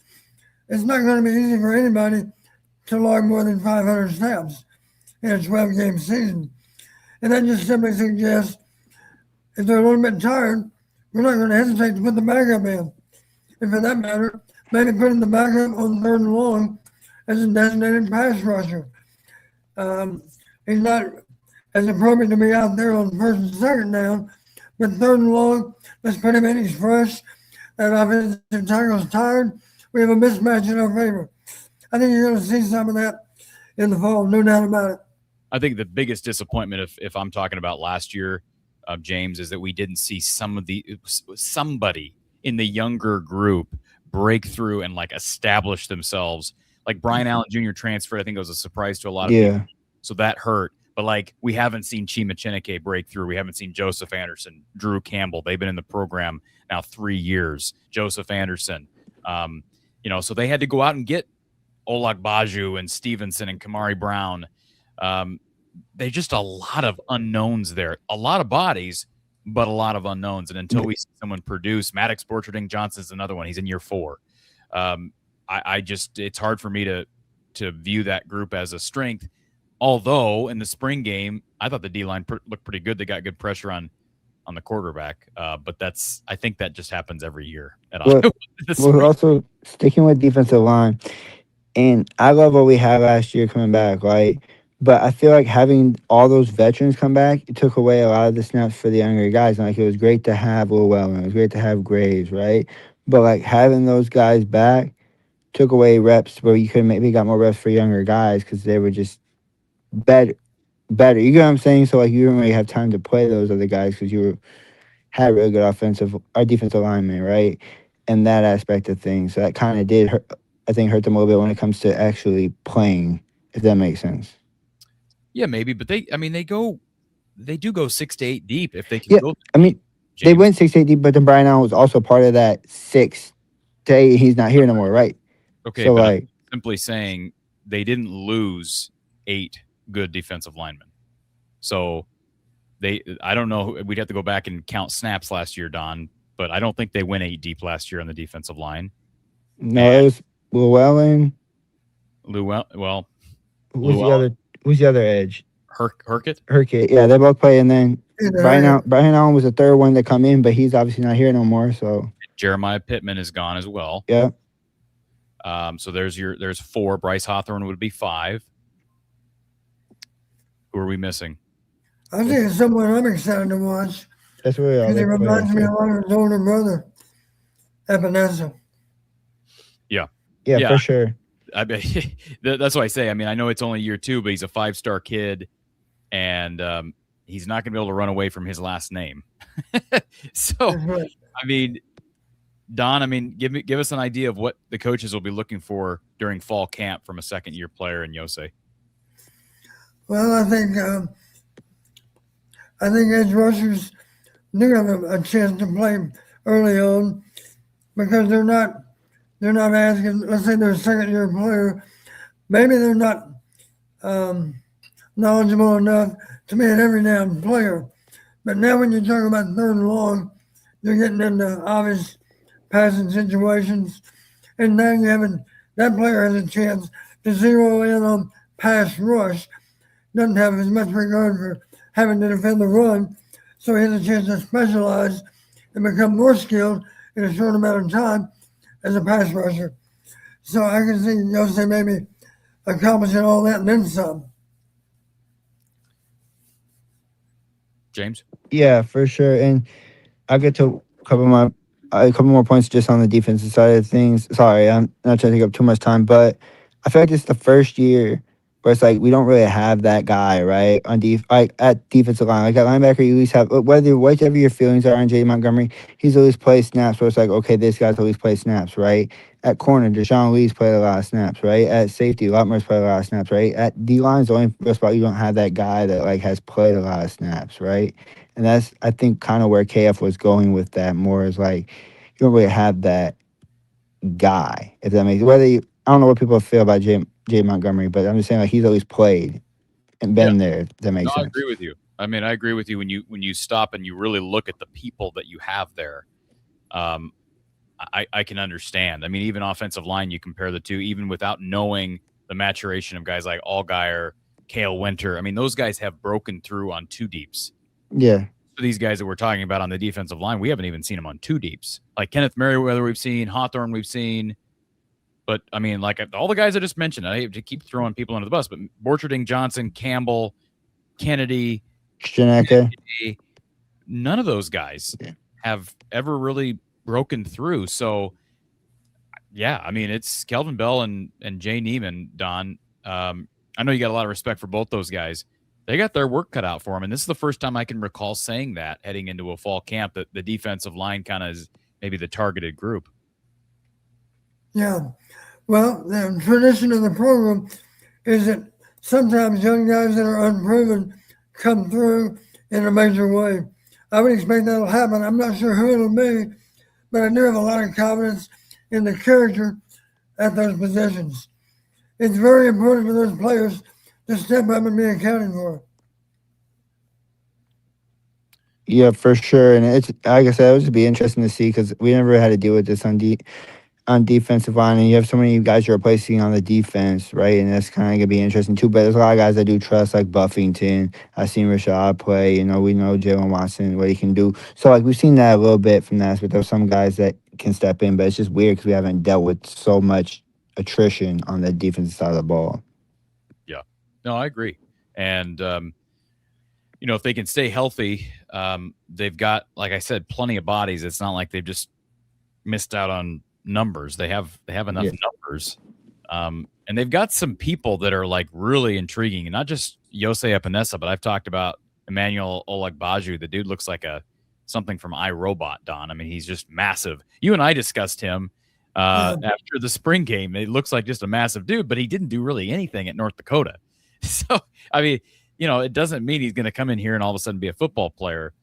It's not going to be easy for anybody to log more than 500 snaps in a 12-game season. And that just simply suggests if they're a little bit tired, we're not going to hesitate to put the backup in. And for that matter, maybe putting the backup on 3rd and long as a designated pass rusher. He's not as appropriate to be out there on 1st and 2nd down, but 3rd and long, let's put him in. He's fresh. And offensive tackle's tired, we have a mismatch in our favor. I think you're going to see some of that in the fall, no doubt about it. I think the biggest disappointment, if I'm talking about last year, James, is that we didn't see somebody in the younger group break through and establish themselves. Like Brian Allen Jr. transferred, I think it was a surprise to a lot of people. So that hurt. But we haven't seen Chima Chineke break through. We haven't seen Joseph Anderson, Drew Campbell. They've been in the program now 3 years. Joseph Anderson. So they had to go out and get Olag Baju and Stevenson and Kamari Brown. They just a lot of unknowns there. A lot of bodies, but a lot of unknowns. And until we see someone produce, Maddox Borcherding Johnson's another one. He's in year 4. It's hard for me to view that group as a strength. Although in the spring game, I thought the D-line looked pretty good. They got good pressure on the quarterback. But I think that just happens every year at Iowa. We're also sticking with defensive line. And I love what we had last year coming back, right? But I feel like having all those veterans come back, it took away a lot of the snaps for the younger guys. And it was great to have Llewellyn. It was great to have Graves, right? But having those guys back took away reps where you could maybe got more reps for younger guys because they were just better. You get what I'm saying? So you didn't really have time to play those other guys because had really good defensive linemen, right? And that aspect of things. So that kind of did hurt them a little bit when it comes to actually playing, if that makes sense. Yeah, maybe, but they do go 6 to 8 deep if they can go. I mean, James. They went 6 to 8 deep, but then Brian Allen was also part of that 6 to 8. He's not here no more, right? Okay, so I'm simply saying they didn't lose 8 good defensive linemen. So I don't know. We'd have to go back and count snaps last year, Don, but I don't think they went 8 deep last year on the defensive line. No, it was Llewellyn. Who's the other edge? Herkett. Yeah, they both play, and then Brian Allen was the third one to come in, but he's obviously not here no more. So Jeremiah Pittman is gone as well. Yeah. So there's 4. Bryce Hawthorne would be 5. Who are we missing? I think it's someone I'm excited to watch. That's really all. He reminds me a lot of his older brother, Epinesa. Yeah, for sure. I mean, that's why I say. I mean, I know it's only year 2, but he's a 5-star kid, and he's not going to be able to run away from his last name. So, That's right. I mean, Don, I mean, give us an idea of what the coaches will be looking for during fall camp from a second-year player in Yosei. Well, I think edge rushers do have a chance to play early on because they're not asking. Let's say they're a second-year player, maybe they're not knowledgeable enough to be an every down player. But now when you talk about third and long, you're getting into obvious passing situations, and now that player has a chance to zero in on pass rush. Doesn't have as much regard for having to defend the run, so he has a chance to specialize and become more skilled in a short amount of time as a pass rusher. So I can see Yosei maybe accomplishing all that and then some. James? Yeah, for sure. And I'll get to a couple more points just on the defensive side of things. Sorry, I'm not trying to take up too much time, but I feel like this is the first year where it's like we don't really have that guy, right? Like at defensive line. Like at linebacker, you at least have whatever your feelings are on Jay Montgomery, he's always played snaps where it's like, okay, this guy's always played snaps, right? At corner, Deshaun Lee's played a lot of snaps, right? At safety, Lutmer's played a lot of snaps, right? At D line's the only real spot you don't have that guy that like has played a lot of snaps, right? And that's I think kind of where KF was going with that more is like you don't really have that guy, if that makes I don't know what people feel about Jay Montgomery, but I'm just saying like he's always played and been there, if that makes sense. I agree with you. I mean, I agree with you when you stop and you really look at the people that you have there. I can understand. I mean, even offensive line, you compare the two, even without knowing the maturation of guys like Allgaier, Cale Winter. I mean, those guys have broken through on 2 deeps. Yeah. So these guys that we're talking about on the defensive line, we haven't even seen them on 2 deeps. Like Kenneth Merriweather, we've seen Hawthorne, we've seen. But I mean, like all the guys I just mentioned, I hate to keep throwing people under the bus, but Borcherding, Johnson, Campbell, Kennedy, none of those guys have ever really broken through. So, yeah, I mean, it's Kelvin Bell and Jay Neiman, Don. I know you got a lot of respect for both those guys. They got their work cut out for them, and this is the first time I can recall saying that heading into a fall camp that the defensive line kind of is maybe the targeted group. Yeah. Well, the tradition of the program is that sometimes young guys that are unproven come through in a major way. I would expect that'll happen. I'm not sure who it'll be, but I do have a lot of confidence in the character at those positions. It's very important for those players to step up and be accounted for. Yeah, for sure. And it's like I said, it would be interesting to see because we never had to deal with this on defensive line, and you have so many guys you're replacing on the defense, right? And that's kind of gonna be interesting too. But there's a lot of guys I do trust, like Buffington. I've seen Rashad play. You know, we know Jalen Watson what he can do. So like we've seen that a little bit from that. But there's some guys that can step in, but it's just weird because we haven't dealt with so much attrition on the defensive side of the ball. Yeah, no, I agree. And you know, if they can stay healthy, they've got, like I said, plenty of bodies. It's not like they've just missed out on numbers. They have enough numbers, and they've got some people that are like really intriguing, and not just Yosei Epinesa, but I've talked about Emmanuel Olagbaju. The dude looks like something from iRobot, Don. I mean, he's just massive. You and I discussed him after the spring game. It looks like just a massive dude, but he didn't do really anything at North Dakota. So I mean, you know, it doesn't mean he's going to come in here and all of a sudden be a football player.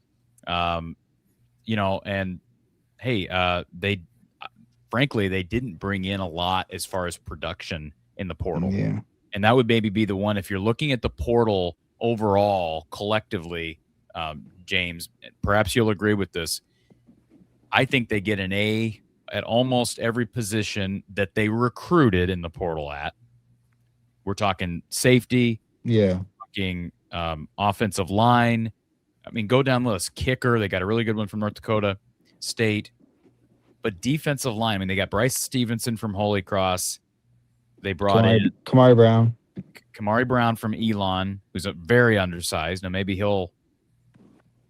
You know, and hey, frankly, they didn't bring in a lot as far as production in the portal. Yeah. And that would maybe be the one, if you're looking at the portal overall, collectively, James, perhaps you'll agree with this. I think they get an A at almost every position that they recruited in the portal at. We're talking safety. Yeah. Talking offensive line. I mean, go down the list. Kicker, they got a really good one from North Dakota State. But defensive line, I mean, they got Bryce Stevenson from Holy Cross. They brought in Kamari Brown from Elon, who's a very undersized. Now, maybe he'll,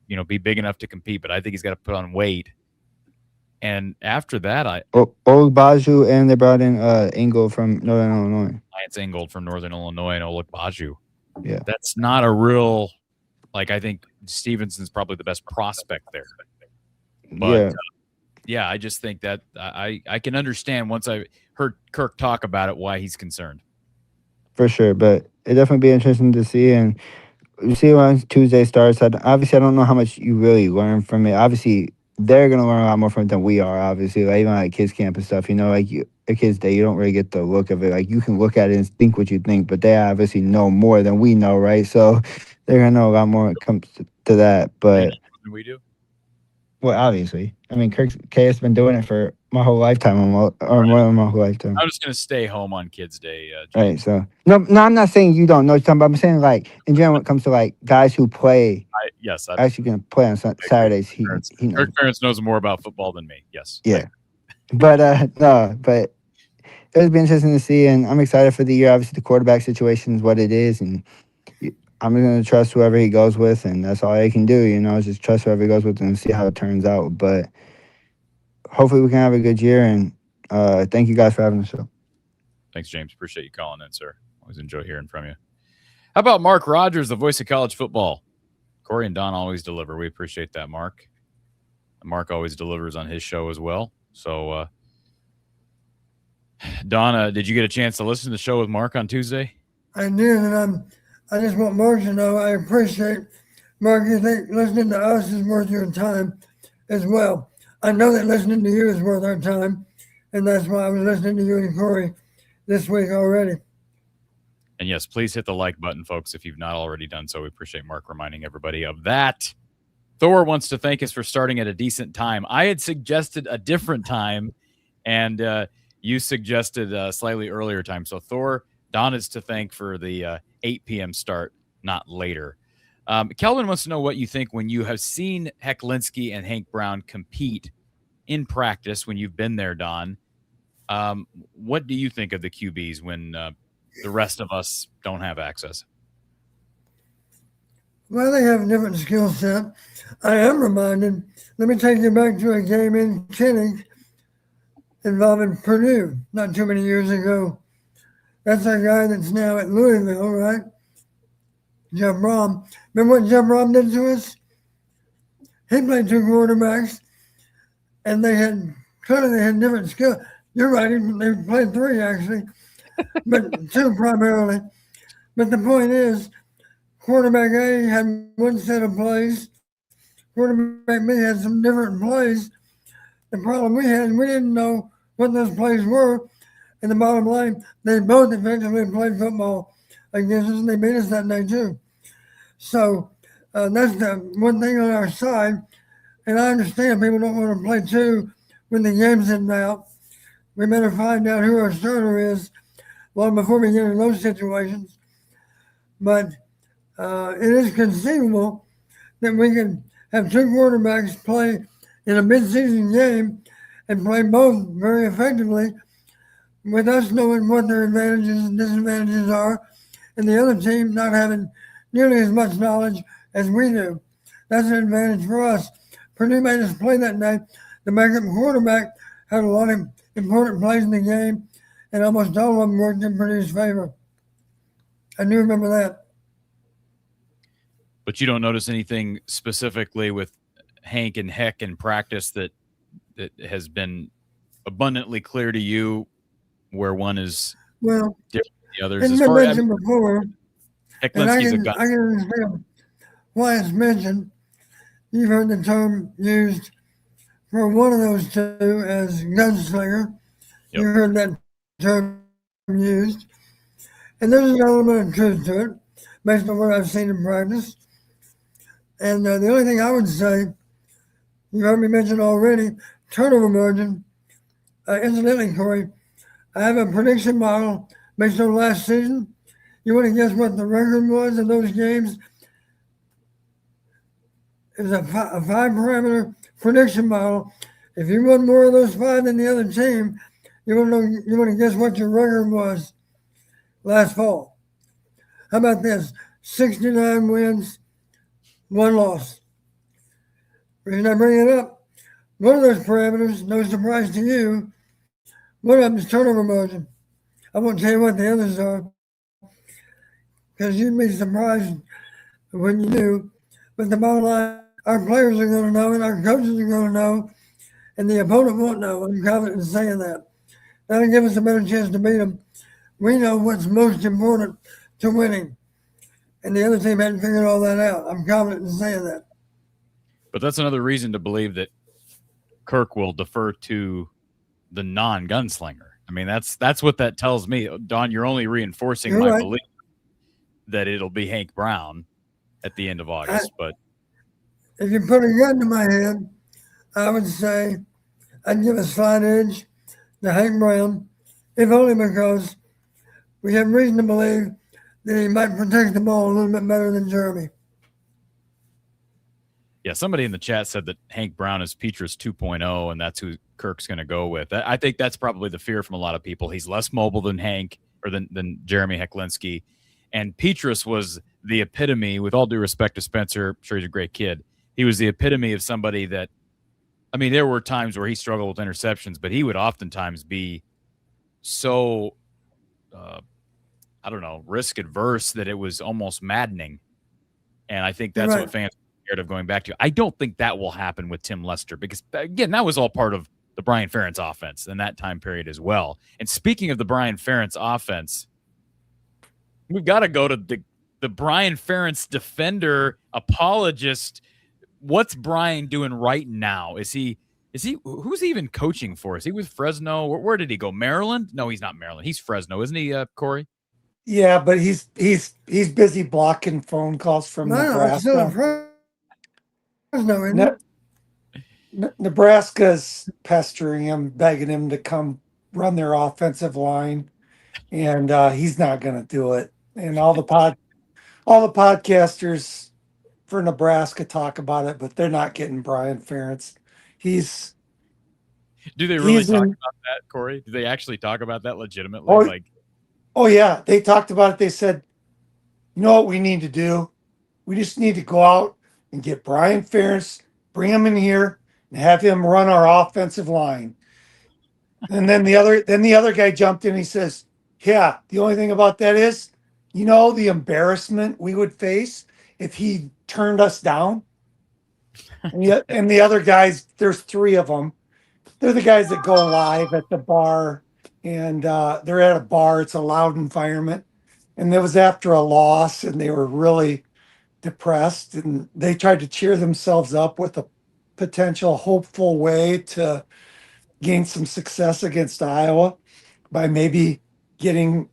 you know, be big enough to compete, but I think he's got to put on weight. And after that, Old Baju, and they brought in Engel from Northern Illinois. Lance Ingold from Northern Illinois and Oleg Baju. Yeah. That's not a real, like, I think Stevenson's probably the best prospect there. But yeah, I just think that I can understand once I heard Kirk talk about it why he's concerned. For sure, but it definitely be interesting to see, and you see when Tuesday starts. Obviously, I don't know how much you really learn from it. Obviously, they're gonna learn a lot more from it than we are. Obviously, like even like kids camp and stuff. Like a kids day, you don't really get the look of it. Like you can look at it and think what you think, but they obviously know more than we know, right? So they're gonna know a lot more when it comes to that. But than we do. Well, obviously, I mean, K has been doing it for my whole lifetime, or more than my whole lifetime. I'm just gonna stay home on Kids Day. Right. So no, I'm not saying you don't know what you're talking about. I'm saying like in general, when it comes to like guys who play, actually going to play on Saturdays. He knows. Kirk Ferentz knows more about football than me. Yes. Yeah. But no, but it would be interesting to see, and I'm excited for the year. Obviously, the quarterback situation is what it is, and I'm going to trust whoever he goes with, and that's all I can do, is just trust whoever he goes with and see how it turns out. But hopefully we can have a good year, and thank you guys for having the show. Thanks, James. Appreciate you calling in, sir. Always enjoy hearing from you. How about Mark Rogers, the voice of college football? Corey and Don always deliver. We appreciate that, Mark. Mark always delivers on his show as well. So, Donna, did you get a chance to listen to the show with Mark on Tuesday? I did, and I just want Mark to know I appreciate, Mark, you think listening to us is worth your time as well. I know that listening to you is worth our time, and that's why I was listening to you and Corey this week already. And yes, please hit the like button, folks, if you've not already done so. We appreciate Mark reminding everybody of that. Thor wants to thank us for starting at a decent time. I had suggested a different time, and you suggested a slightly earlier time. So Thor, Don is to thank for the 8 p.m. start, not later. Kelvin wants to know what you think when you have seen Hecklinski and Hank Brown compete in practice when you've been there, Don. What do you think of the QBs when the rest of us don't have access? Well, they have a different skill set. I am reminded, let me take you back to a game in Kenny involving Purdue not too many years ago. That's a guy that's now at Louisville, right? Jeff Brom. Remember what Jeff Brom did to us? He played two quarterbacks, and they had different skills. You're right, they played three actually, but two primarily. But the point is, quarterback A had one set of plays. Quarterback B had some different plays. The problem we had, we didn't know what those plays were. And the bottom line, they both effectively played football against us, and they beat us that day too. So that's the one thing on our side. And I understand people don't want to play two when the game's in doubt. We better find out who our starter is long before we get in those situations. But it is conceivable that we can have two quarterbacks play in a midseason game and play both very effectively, with us knowing what their advantages and disadvantages are, and the other team not having nearly as much knowledge as we do. That's an advantage for us. Purdue made us play that day. The backup quarterback had a lot of important plays in the game, and almost all of them worked in Purdue's favor. I do remember that. But you don't notice anything specifically with Hank and Heck in practice that has been abundantly clear to you where one is different than the others? It's been mentioned before, and I can guy. understand why it's mentioned. You've heard the term used for one of those two as gunslinger. Yep. You heard that term used. And there's an element of truth to it, based on what I've seen in practice. And the only thing I would say, you heard me mention already, turnover margin. Incidentally, Corey, I have a prediction model based on last season. You want to guess what the record was in those games? It was a 5-parameter prediction model. If you won more of those 5 than the other team, you want to guess what your record was last fall. How about this? 69 wins, 1 loss. The reason I bring it up, One of those parameters, no surprise to you, one of them is turnover margin. I won't tell you what the others are because you'd be surprised when you do. But the bottom line, our players are going to know and our coaches are going to know and the opponent won't know. I'm confident in saying that. That'll give us a better chance to beat them. We know what's most important to winning. And the other team hadn't figured all that out. I'm confident in saying that. But that's another reason to believe that Kirk will defer to the non-gunslinger. I mean, that's what that tells me. Don, you're only reinforcing my belief that it'll be Hank Brown at the end of August. But if you put a gun to my head, I would say I'd give a slight edge to Hank Brown, if only because we have reason to believe that he might protect the ball a little bit better than Jeremy. Yeah, somebody in the chat said that Hank Brown is Petrus 2.0, and that's who Kirk's going to go with. I think that's probably the fear from a lot of people. He's less mobile than Hank or than Jeremy Hecklinski. And Petrus was the epitome, with all due respect to Spencer, I'm sure he's a great kid. He was the epitome of somebody that, I mean, there were times where he struggled with interceptions, but he would oftentimes be so, I don't know, risk adverse that it was almost maddening. And I think that's what fans are scared of going back to. I don't think that will happen with Tim Lester because, again, that was all part of the Brian Ferentz offense in that time period as well. And speaking of the Brian Ferentz offense, we've got to go to the Brian Ferentz defender apologist. What's Brian doing right now? Is he who's he even coaching for? Is he with Fresno? Where did he go? Maryland? No, he's not Maryland. He's Fresno, isn't he, Corey? Yeah, but he's busy blocking phone calls from Nebraska. Nebraska's pestering him, begging him to come run their offensive line, and he's not going to do it. And all the podcasters for Nebraska talk about it, but they're not getting Brian Ferentz. Do they really talk about that, Corey? Do they actually talk about that legitimately? Oh yeah, they talked about it. They said, you know what we need to do? We just need to go out and get Brian Ferentz, bring him in here, and have him run our offensive line. And then the other guy jumped in. He says, yeah, the only thing about that is, you know, the embarrassment we would face if he turned us down. And the other guys, there's three of them. They're the guys that go live at the bar, and they're at a bar. It's a loud environment. And it was after a loss, and they were really depressed, and they tried to cheer themselves up with a potential hopeful way to gain some success against Iowa by maybe getting,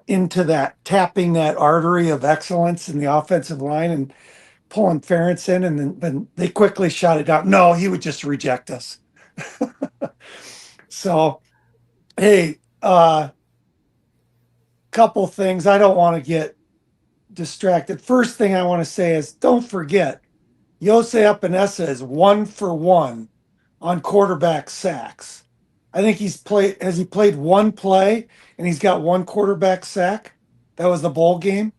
into that, tapping that artery of excellence in the offensive line and pulling Ferentz in, and then they quickly shot it down. No, he would just reject us. So, hey, couple things. I don't want to get distracted. First thing I want to say is don't forget, Jose Epinesa is 1 for 1 on quarterback sacks. I think he played one play and he's got 1 quarterback sack? That was the bowl game.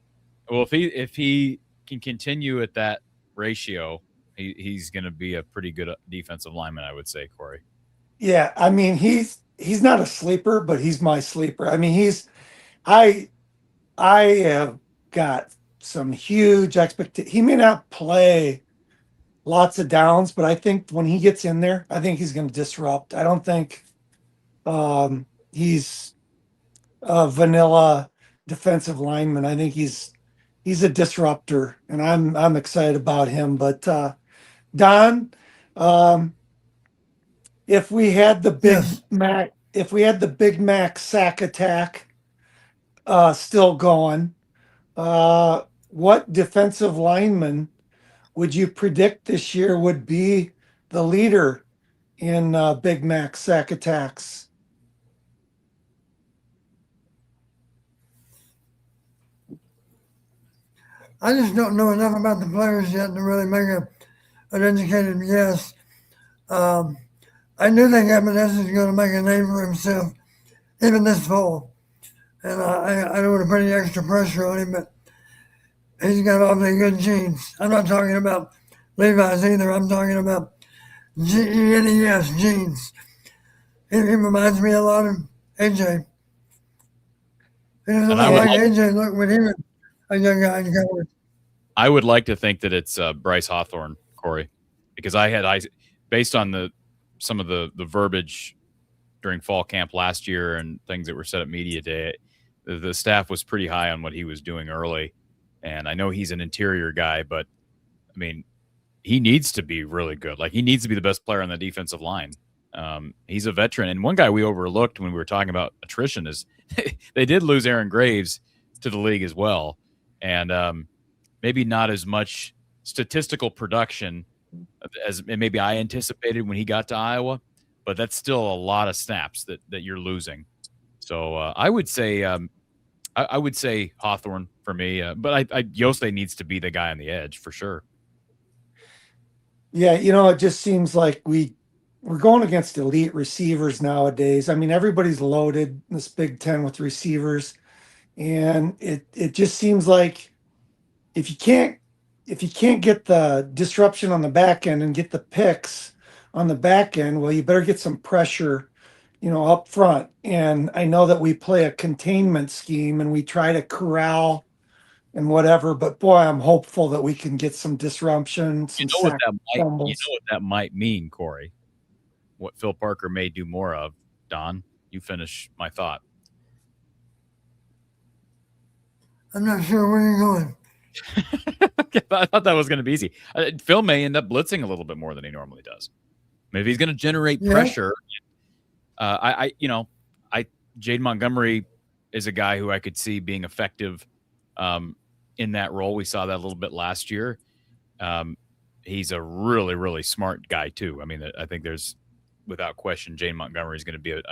Well, if he can continue at that ratio, he's going to be a pretty good defensive lineman, I would say, Corey. Yeah, I mean, he's not a sleeper, but he's my sleeper. I mean, I have got some huge expectations. He may not play lots of downs, but I think when he gets in there, I think he's going to disrupt. I don't think he's a vanilla defensive lineman. I think he's a disruptor, and I'm excited about him. But Don, if we had the Big Mac sack attack still going, what defensive lineman would you predict this year would be the leader in Big Mac sack attacks? I just don't know enough about the players yet to really make an educated guess. I do think Epinesa is going to make a name for himself, even this fall. And I don't want to put any extra pressure on him, but he's got awfully good genes. I'm not talking about Levi's either. I'm talking about Genes, genes. He reminds me a lot of AJ. He doesn't And look like AJ looked when he was a young guy in college. I would like to think that it's Bryce Hawthorne, Corey, because based on some of the verbiage during fall camp last year and things that were said at media day, the staff was pretty high on what he was doing early. And I know he's an interior guy, but I mean, he needs to be really good. Like, he needs to be the best player on the defensive line. He's a veteran. And one guy we overlooked when we were talking about attrition is they did lose Aaron Graves to the league as well. And maybe not as much statistical production as maybe I anticipated when he got to Iowa, but that's still a lot of snaps that you're losing. So I would say Hawthorne for me, but Yosei needs to be the guy on the edge for sure. Yeah, it just seems like we're going against elite receivers nowadays. I mean, everybody's loaded in this Big Ten with receivers, and it just seems like if you can't get the disruption on the back end and get the picks on the back end, well, you better get some pressure, up front. And I know that we play a containment scheme and we try to corral and whatever, but boy, I'm hopeful that we can get some disruption, some You know fumbles. what that might mean, Corey? What Phil Parker may do more of. Don, you finish my thought. I'm not sure where you're going. I thought that was going to be easy. Phil may end up blitzing a little bit more than he normally does. Maybe he's going to generate pressure. Jade Montgomery is a guy who I could see being effective in that role. We saw that a little bit last year. He's a really, really smart guy too. I mean, I think there's, without question, Jade Montgomery is going to be a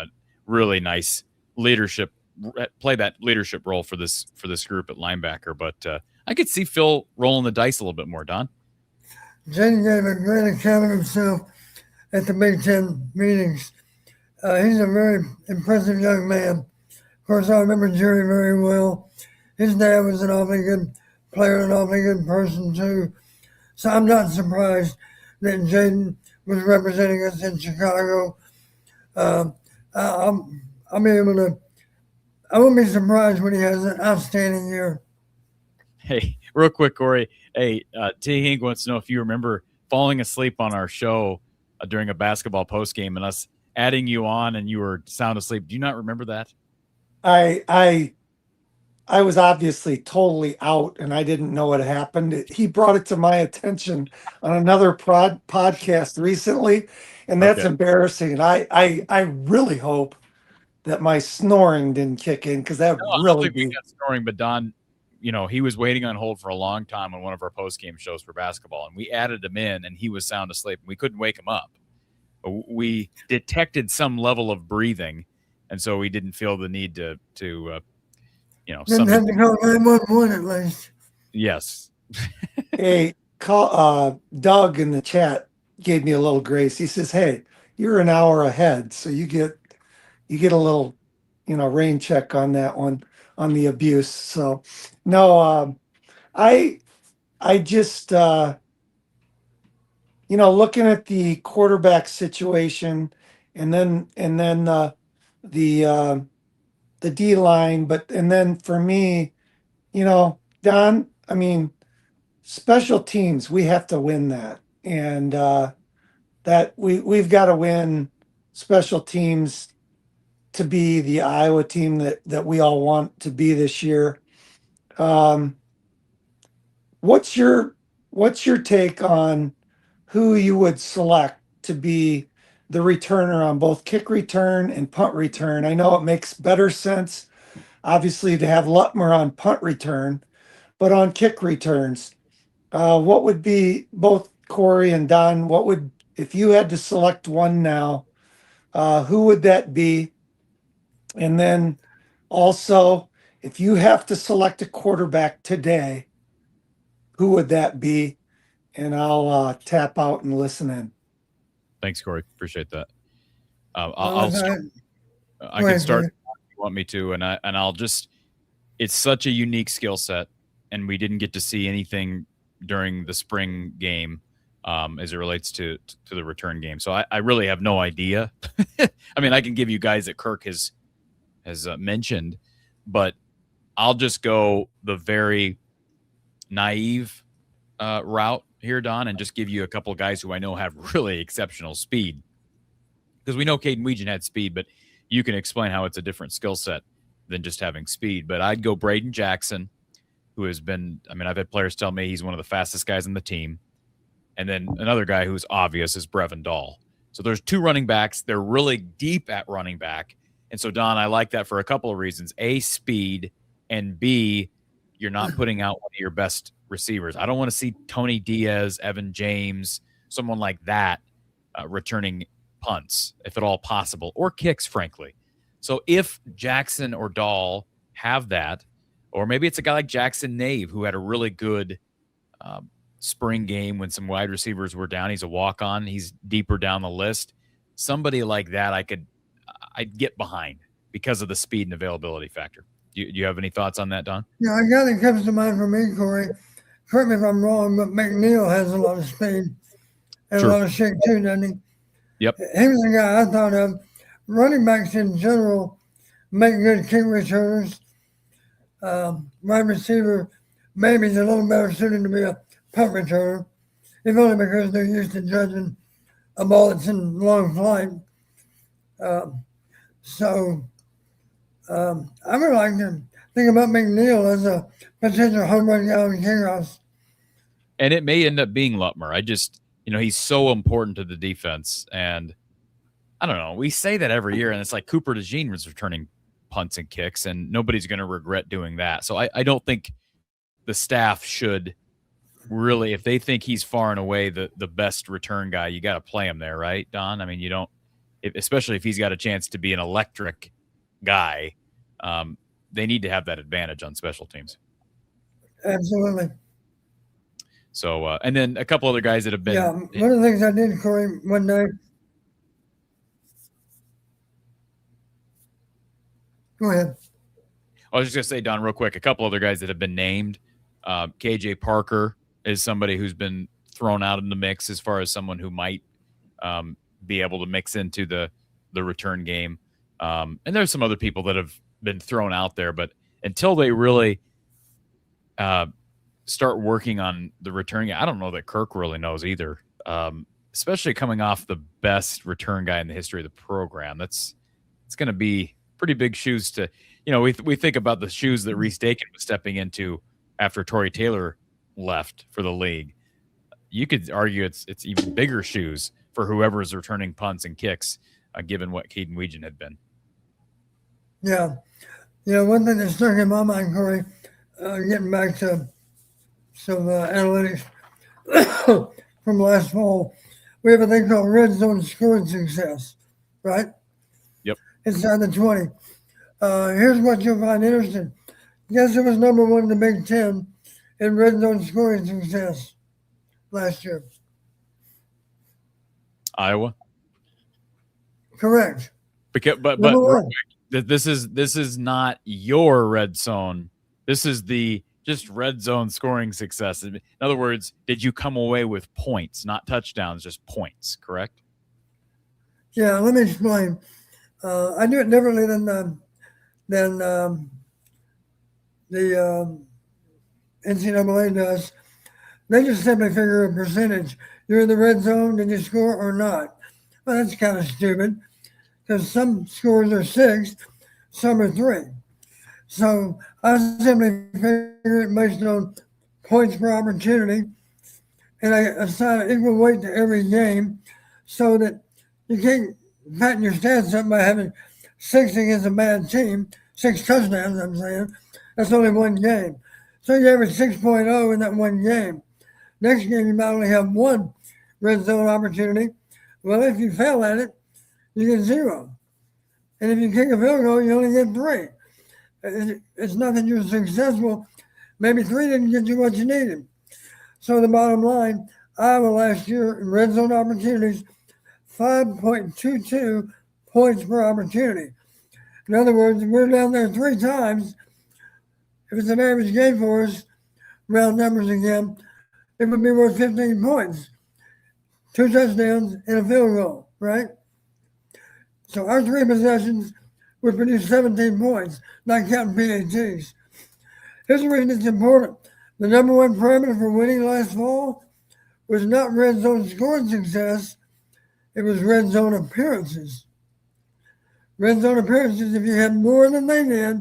really nice play that leadership role for this group at linebacker. But I could see Phil rolling the dice a little bit more, Don. Jaden gave a great account of himself at the Big Ten meetings. He's a very impressive young man. Of course, I remember Jerry very well. His dad was an awfully good player, an awfully good person too. So I'm not surprised that Jaden was representing us in Chicago. I won't be surprised when he has an outstanding year. Hey, real quick, Corey. Hey, T. Hink wants to know if you remember falling asleep on our show during a basketball postgame and us adding you on and you were sound asleep. Do you not remember that? I was obviously totally out and I didn't know what happened. He brought it to my attention on another podcast recently, and that's embarrassing. I really hope that my snoring didn't kick in, because that would really be snoring. But Don, he was waiting on hold for a long time on one of our post-game shows for basketball, and we added him in, and he was sound asleep. We couldn't wake him up. We detected some level of breathing, and so we didn't feel the need to Didn't have to call 911 at least. Yes. Hey, Doug in the chat gave me a little grace. He says, "Hey, you're an hour ahead, so you get a little, rain check on that one, on the abuse." So, no, I just, looking at the quarterback situation, and then the D line, and then for me, Don, I mean, special teams, we have to win that, and that we've got to win special teams to be the Iowa team that we all want to be this year. What's your take on who you would select to be the returner on both kick return and punt return? I know it makes better sense, obviously, to have Lutmer on punt return, but on kick returns, what would be, both Corey and Don, if you had to select one now, who would that be? And then also, if you have to select a quarterback today, who would that be? And I'll tap out and listen in. Thanks, Corey. Appreciate that. I'll start. I can start if you want me to, and I'll just. It's such a unique skill set, and we didn't get to see anything during the spring game. as it relates to the return game. So I really have no idea. I mean, I can give you guys that Kirk has mentioned, but I'll just go the very naive route here, Don, and just give you a couple of guys who I know have really exceptional speed. Because we know Caden Weegan had speed, but you can explain how it's a different skill set than just having speed. But I'd go Braden Jackson, who has been, I mean, I've had players tell me he's one of the fastest guys on the team. And then another guy who's obvious is Brevin Dahl. So there's two running backs. They're really deep at running back. And so, Don, I like that for a couple of reasons. A, speed, and B, you're not putting out one of your best receivers. I don't want to see Tony Diaz, Evan James, someone like that returning punts, if at all possible, or kicks, frankly. So if Jackson or Dahl have that, or maybe it's a guy like Jackson Nave who had a really good spring game when some wide receivers were down. He's a walk-on. He's deeper down the list. Somebody like that I'd get behind because of the speed and availability factor. Do you have any thoughts on that, Don? Yeah, a guy that comes to mind for me, Corey, correct me if I'm wrong, but McNeil has a lot of speed and a lot of shake too, doesn't he? Yep. He was the guy I thought of. Running backs in general make good kick returners. Wide receiver maybe is a little better suited to be a punt returner, if only because they're used to judging a ball that's in long flight. I would like to think about McNeil as a potential home run guy in kickoffs. And it may end up being Lutmer. I just, he's so important to the defense. And I don't know. We say that every year, and it's like Cooper DeJean was returning punts and kicks, and nobody's going to regret doing that. So I don't think the staff should really, if they think he's far and away the best return guy, you got to play him there, right, Don? I mean, you don't, especially if he's got a chance to be an electric guy, they need to have that advantage on special teams. Absolutely. So, and then a couple other guys that have been. Yeah, one of the things I did, Corey, one day. Go ahead. I was just going to say, Don, real quick, a couple other guys that have been named. KJ Parker is somebody who's been thrown out in the mix as far as someone who might be able to mix into the return game. And there's some other people that have been thrown out there, but until they really start working on the return game, I don't know that Kirk really knows either, especially coming off the best return guy in the history of the program. It's going to be pretty big shoes to, we think about the shoes that Reese Dakin was stepping into after Torrey Taylor left for the league. You could argue it's even bigger shoes for whoever is returning punts and kicks, given what Caden Weegan had been. Yeah. One thing that stuck in my mind, Corey, getting back to some analytics from last fall, we have a thing called red zone scoring success, right? Yep. Inside the 20. Here's what you'll find interesting. Guess who was number one in the Big Ten in red zone scoring success last year? Iowa. Correct. But this is not your red zone. This is the just red zone scoring success. In other words, did you come away with points, not touchdowns, just points? Correct? Yeah. Let me explain. I do it differently than the NCAA does. They just simply figure a percentage. You're in the red zone, did you score or not? Well, that's kind of stupid because some scores are 6, some are 3. So I simply figure it based on points per opportunity, and I assign equal weight to every game so that you can't fatten your stats up by having 6 against a bad team, 6 touchdowns, I'm saying. That's only one game. So you average 6.0 in that one game. Next game, you might only have 1 red zone opportunity. Well, if you fail at it, you get 0. And if you kick a field goal, you only get 3. It's not that you're successful. Maybe 3 didn't get you what you needed. So the bottom line, Iowa last year in red zone opportunities, 5.22 points per opportunity. In other words, if we're down there 3 times, if it's an average game for us, round numbers again, it would be worth 15 points. 2 touchdowns, and a field goal, right? So our 3 possessions would produce 17 points, not counting PATs. Here's the reason it's important. The number 1 parameter for winning last fall was not red zone scoring success, it was red zone appearances. Red zone appearances, if you had more than they did,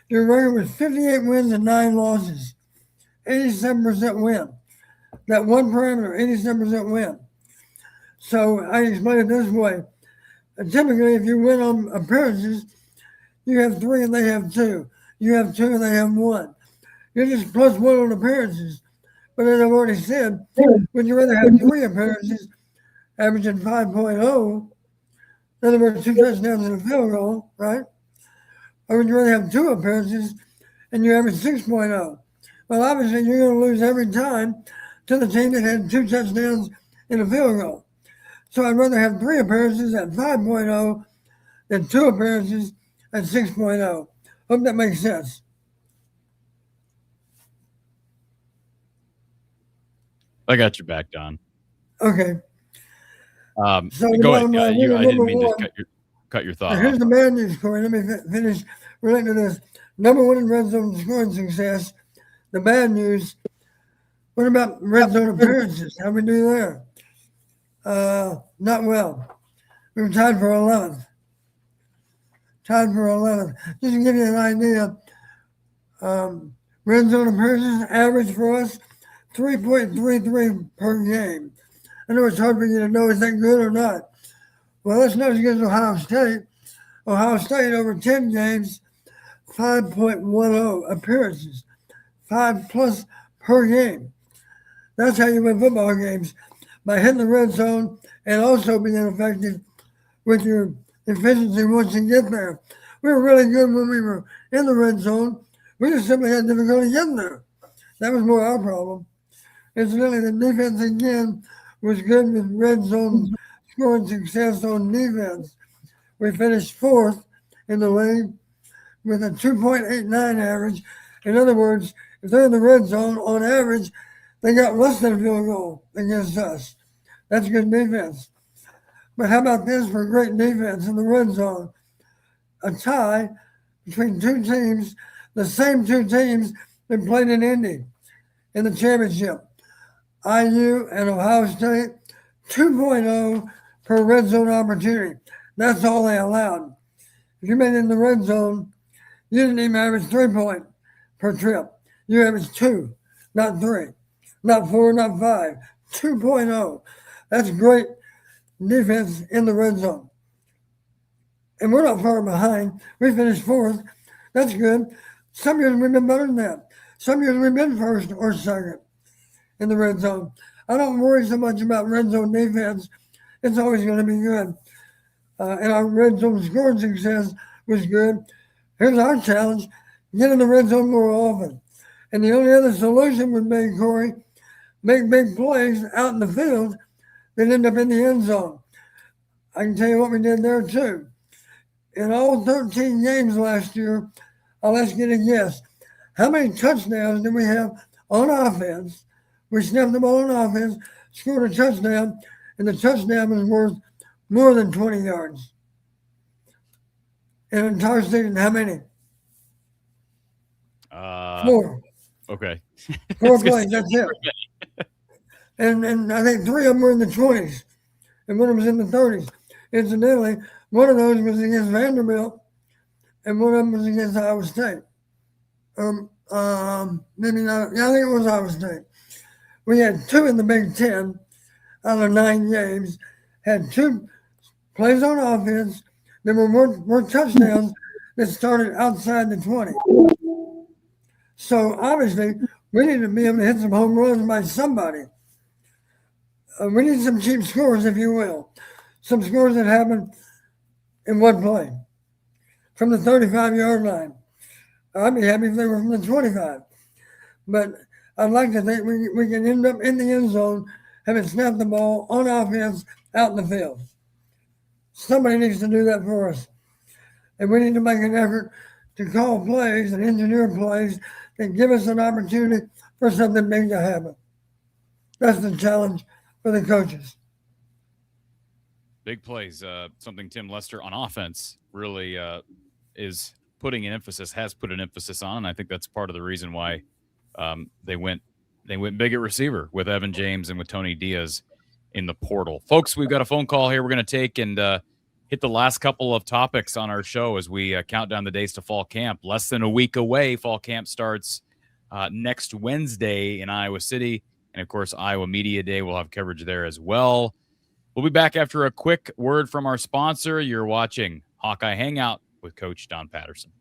your record was 58 wins and 9 losses, 87% win. That 1 parameter, 87% win. So I explain it this way. Typically, if you win on appearances, you have 3 and they have 2. You have 2 and they have 1. You're just plus 1 on appearances. But as I've already said, would you rather have 3 appearances, averaging 5.0, in other words, 2 touchdowns and a field goal, right? Or would you rather have 2 appearances and you average 6.0? Well, obviously, you're going to lose every time to the team that had 2 touchdowns and a field goal. So I'd rather have 3 appearances at 5.0 than 2 appearances at 6.0. Hope that makes sense. I got your back, Don. Okay. So go ahead. I didn't mean to cut your thought. Here's the bad news, Corey. Let me finish relating to this. Number 1 in red zone scoring success. The bad news. What about red zone appearances? How we do there? Not well. We were tied for 11th. Just to give you an idea, red zone appearances average for us 3.33 per game. I know it's hard for you to know is that good or not. Well, let's know against Ohio State. Ohio State over 10 games, 5.10 appearances, 5+ per game. That's how you win football games, by hitting the red zone and also being effective with your efficiency once you get there. We were really good when we were in the red zone. We just simply had difficulty getting there. That was more our problem. Incidentally, the defense again was good with red zone scoring success on defense. We finished 4th in the league with a 2.89 average. In other words, if they're in the red zone, on average, they got less than a field goal against us. That's good defense. But how about this for great defense in the red zone? A tie between 2 teams, the same 2 teams that played in Indy in the championship. IU and Ohio State, 2.0 per red zone opportunity. That's all they allowed. If you made it in the red zone, you didn't even average 3 points per trip. You averaged 2, not 3, not 4, not 5, 2.0. That's great defense in the red zone. And we're not far behind. We finished 4th. That's good. Some years we've been better than that. Some years we've been 1st or 2nd in the red zone. I don't worry so much about red zone defense. It's always going to be good. And our red zone scoring success was good. Here's our challenge: get in the red zone more often. And the only other solution would be, Corey, make big plays out in the field that end up in the end zone. I can tell you what we did there too. In all 13 games last year, I'll ask you to guess, how many touchdowns did we have on offense? We snapped the ball on offense, scored a touchdown, and the touchdown was worth more than 20 yards. In an entire season, how many? 4. Okay. 4 plays, that's it. And I think 3 of them were in the 20s, and one of them was in the 30s. Incidentally, one of those was against Vanderbilt, and one of them was against Iowa State. Maybe not. Yeah, I think it was Iowa State. We had 2 in the Big Ten out of 9 games, had 2 plays on offense. There were more touchdowns that started outside the 20. So obviously, we need to be able to hit some home runs by somebody. We need some cheap scores, if you will. Some scores that happen in one play from the 35-yard line. I'd be happy if they were from the 25. But I'd like to think we can end up in the end zone having snapped the ball on offense out in the field. Somebody needs to do that for us. And we need to make an effort to call plays and engineer plays that give us an opportunity for something big to happen. That's the challenge for the coaches. Big plays. Something Tim Lester on offense really is putting an emphasis, has put an emphasis on. And I think that's part of the reason why they went big at receiver with Evan James and with Tony Diaz in the portal. Folks, we've got a phone call here we're going to take and hit the last couple of topics on our show as we count down the days to fall camp. Less than a week away, fall camp starts next Wednesday in Iowa City. And, of course, Iowa Media Day. We'll have coverage there as well. We'll be back after a quick word from our sponsor. You're watching Hawkeye Hangout with Coach Don Patterson.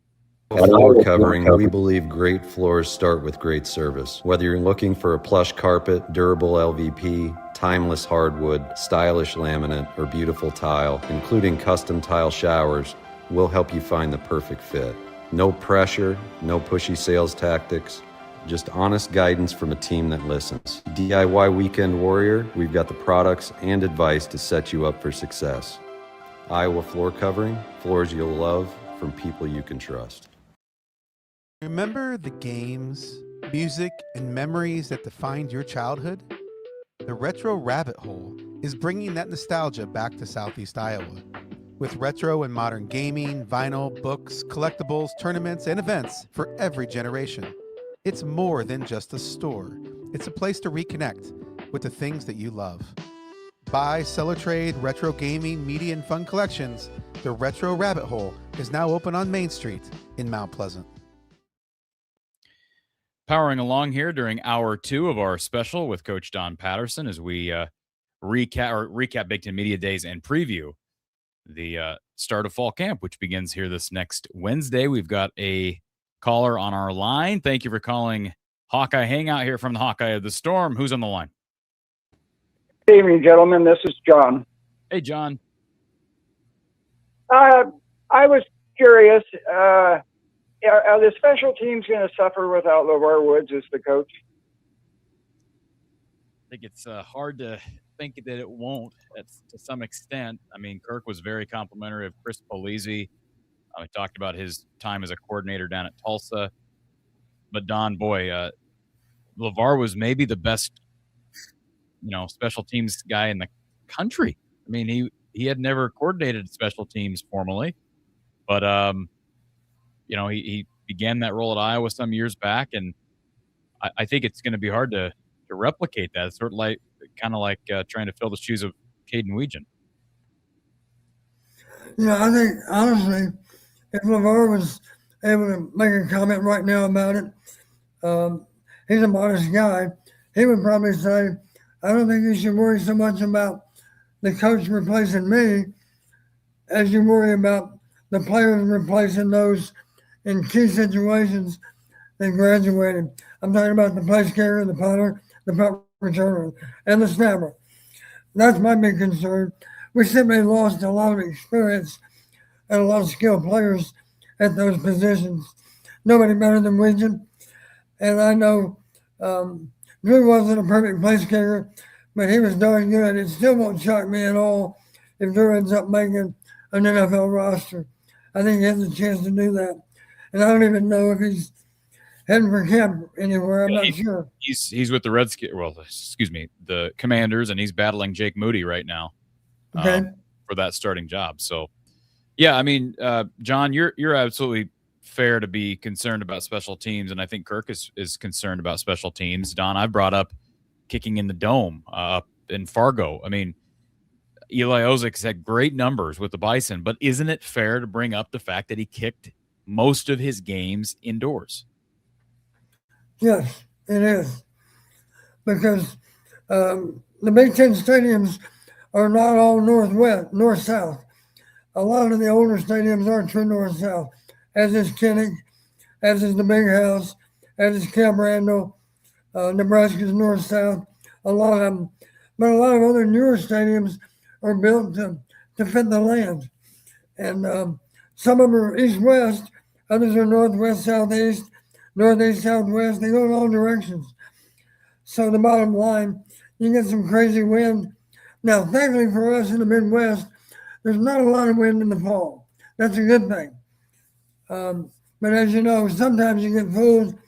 Floor covering, we believe great floors start with great service. Whether you're looking for a plush carpet, durable LVP, timeless hardwood, stylish laminate, or beautiful tile, including custom tile showers, we'll help you find the perfect fit. No pressure, no pushy sales tactics, just honest guidance from a team that listens. DIY Weekend Warrior, we've got the products and advice to set you up for success. Iowa Floor Covering, floors you'll love from people you can trust. Remember the games, music, and memories that defined your childhood? The Retro Rabbit Hole is bringing that nostalgia back to Southeast Iowa. With retro and modern gaming, vinyl, books, collectibles, tournaments, and events for every generation. It's more than just a store. It's a place to reconnect with the things that you love. Buy, sell, or trade retro gaming, media, and fun collections. The Retro Rabbit Hole is now open on Main Street in Mount Pleasant. Powering along here during hour 2 of our special with Coach Don Patterson as we recap Big Ten Media Days and preview the start of fall camp, which begins here this next Wednesday. We've got a caller on our line. Thank you for calling Hawkeye Hangout here from the Hawkeye of the Storm. Who's on the line? Good evening, gentlemen. This is John. Hey, John. I was curious. Are the special teams going to suffer without LeVar Woods as the coach? I think it's hard to think that it won't to some extent. I mean, Kirk was very complimentary of Chris Polizzi. We talked about his time as a coordinator down at Tulsa. But Don, boy, LeVar was maybe the best, special teams guy in the country. I mean, he had never coordinated special teams formally, but he began that role at Iowa some years back, and I think it's going to be hard to replicate that. It's sort of like trying to fill the shoes of Caden Weegan. I think honestly, if LeVar was able to make a comment right now about it, he's a modest guy. He would probably say, I don't think you should worry so much about the coach replacing me as you worry about the players replacing those in key situations that graduated. I'm talking about the place carrier, the punter, the punt returner, and the snapper. That's my big concern. We simply lost a lot of experience and a lot of skilled players at those positions. Nobody better than Weegan. And I know Drew wasn't a perfect place carrier, but he was darn good. It still won't shock me at all if Drew ends up making an NFL roster. I think he has a chance to do that. And I don't even know if he's heading for camp anywhere. I'm not sure. He's with the the Commanders, and he's battling Jake Moody right now for that starting job. So, yeah, I mean, John, you're absolutely fair to be concerned about special teams, and I think Kirk is concerned about special teams. Don, I brought up kicking in the dome up in Fargo. I mean, Eli Ozik's had great numbers with the Bison, but isn't it fair to bring up the fact that he kicked most of his games indoors? Yes, it is. Because the Big Ten stadiums are not all north-south. A lot of the older stadiums are true north-south, as is Kinnick, as is the Big House, as is Camp Randall, Nebraska's north-south, a lot of them. But a lot of other newer stadiums are built to fit the land. And some of them are east-west, others are northwest, southeast, northeast, southwest. They go in all directions. So the bottom line, you get some crazy wind. Now, thankfully for us in the Midwest, there's not a lot of wind in the fall. That's a good thing. But as you know, sometimes you get fooled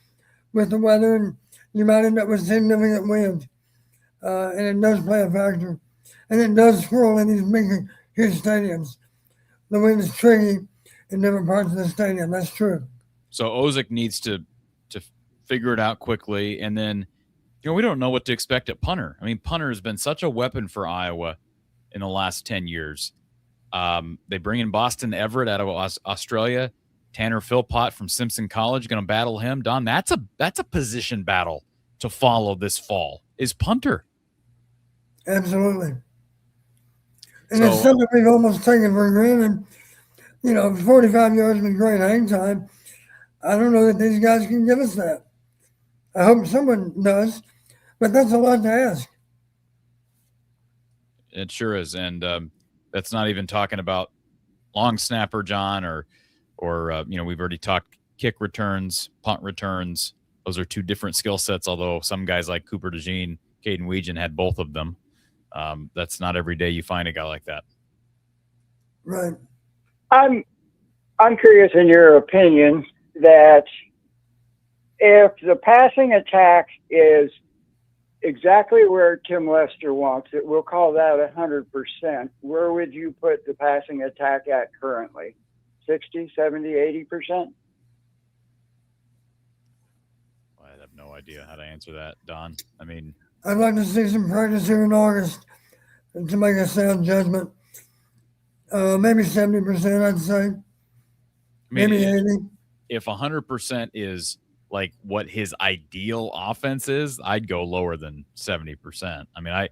with the weather and you might end up with significant wind. And it does play a factor. And it does swirl in these big, huge stadiums. The wind is tricky in different parts of the stadium. That's true. So Ozick needs to figure it out quickly, and then we don't know what to expect at punter. I mean, punter has been such a weapon for Iowa in the last 10 years. They bring in Boston Everett out of Australia. Tanner Philpott from Simpson College going to battle him. Don, that's a position battle to follow this fall. Is punter. Absolutely. And it's something we've almost taken for granted. 45 yards with great hang time. I don't know that these guys can give us that. I hope someone does, but that's a lot to ask. It sure is, and that's not even talking about long snapper, John, or we've already talked kick returns, punt returns. Those are two different skill sets, although some guys like Cooper DeJean, Caden Weegan had both of them. That's not every day you find a guy like that. Right. I'm curious in your opinion that if the passing attack is exactly where Tim Lester wants it, we'll call that 100%. Where would you put the passing attack at currently? 60, 70, 80%? I have no idea how to answer that, Don. I mean, I'd like to see some practice here in August to make a sound judgment. Maybe 70%, I'd say. Maybe 80. If 100% is like what his ideal offense is, I'd go lower than 70%. I mean,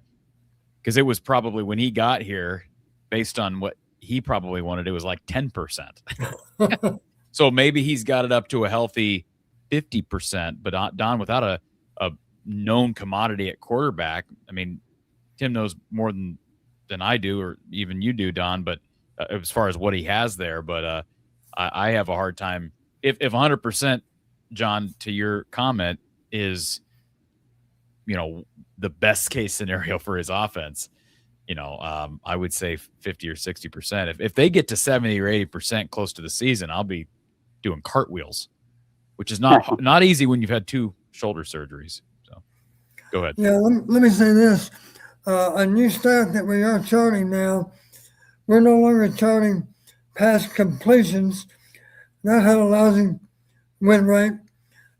because it was probably when he got here, based on what he probably wanted, it was like 10%. So maybe he's got it up to a healthy 50%. But Don, without a known commodity at quarterback, I mean, Tim knows more than I do, or even you do, Don. But as far as what he has there, but I have a hard time if 100%. John, to your comment, is the best case scenario for his offense. I would say 50 or 60%. If they get to 70 or 80% close to the season, I'll be doing cartwheels, which is not easy when you've had 2 shoulder surgeries. So, go ahead. Yeah, let me say this: a new stat that we are charting now. We're no longer charting pass completions. That had a lousy win rate,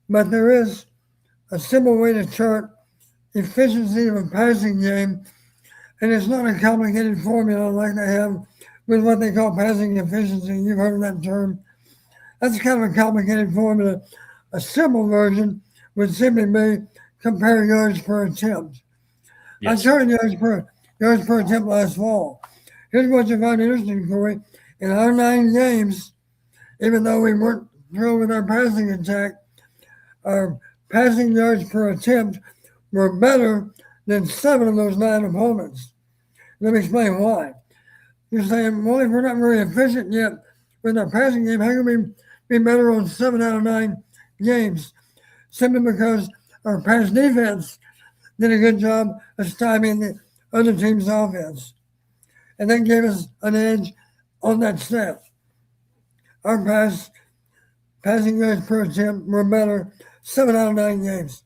but there is a simple way to chart efficiency of a passing game, and it's not a complicated formula like they have with what they call passing efficiency. You've heard of that term. That's kind of a complicated formula. A simple version would simply be compare yards per attempt. Yes. I charted yards per attempt last fall. Here's what you find interesting, Corey. In our 9 games, even though we weren't thrilled with our passing attack, our passing yards per attempt were better than 7 of those 9 opponents. Let me explain why. You're saying, well, if we're not very efficient yet with our passing game, how can we be better on 7 out of 9 games? Simply because our pass defense did a good job of stymieing the other team's offense. And that gave us an edge on that step. Our passing yards per attempt were better 7 out of 9 games.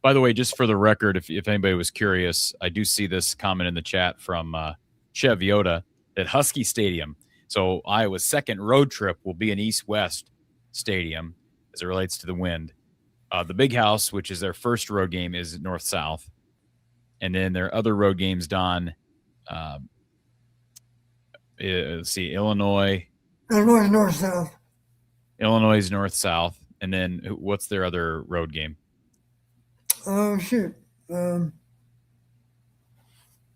By the way, just for the record, if anybody was curious, I do see this comment in the chat from Chev Yoda that Husky Stadium, so Iowa's second road trip, will be an east-west stadium as it relates to the wind. The Big House, which is their first road game, is north-south. And then their other road games, Don, let's see, Illinois. Illinois is north-south. Illinois is north-south. And then what's their other road game? Oh, shoot. Not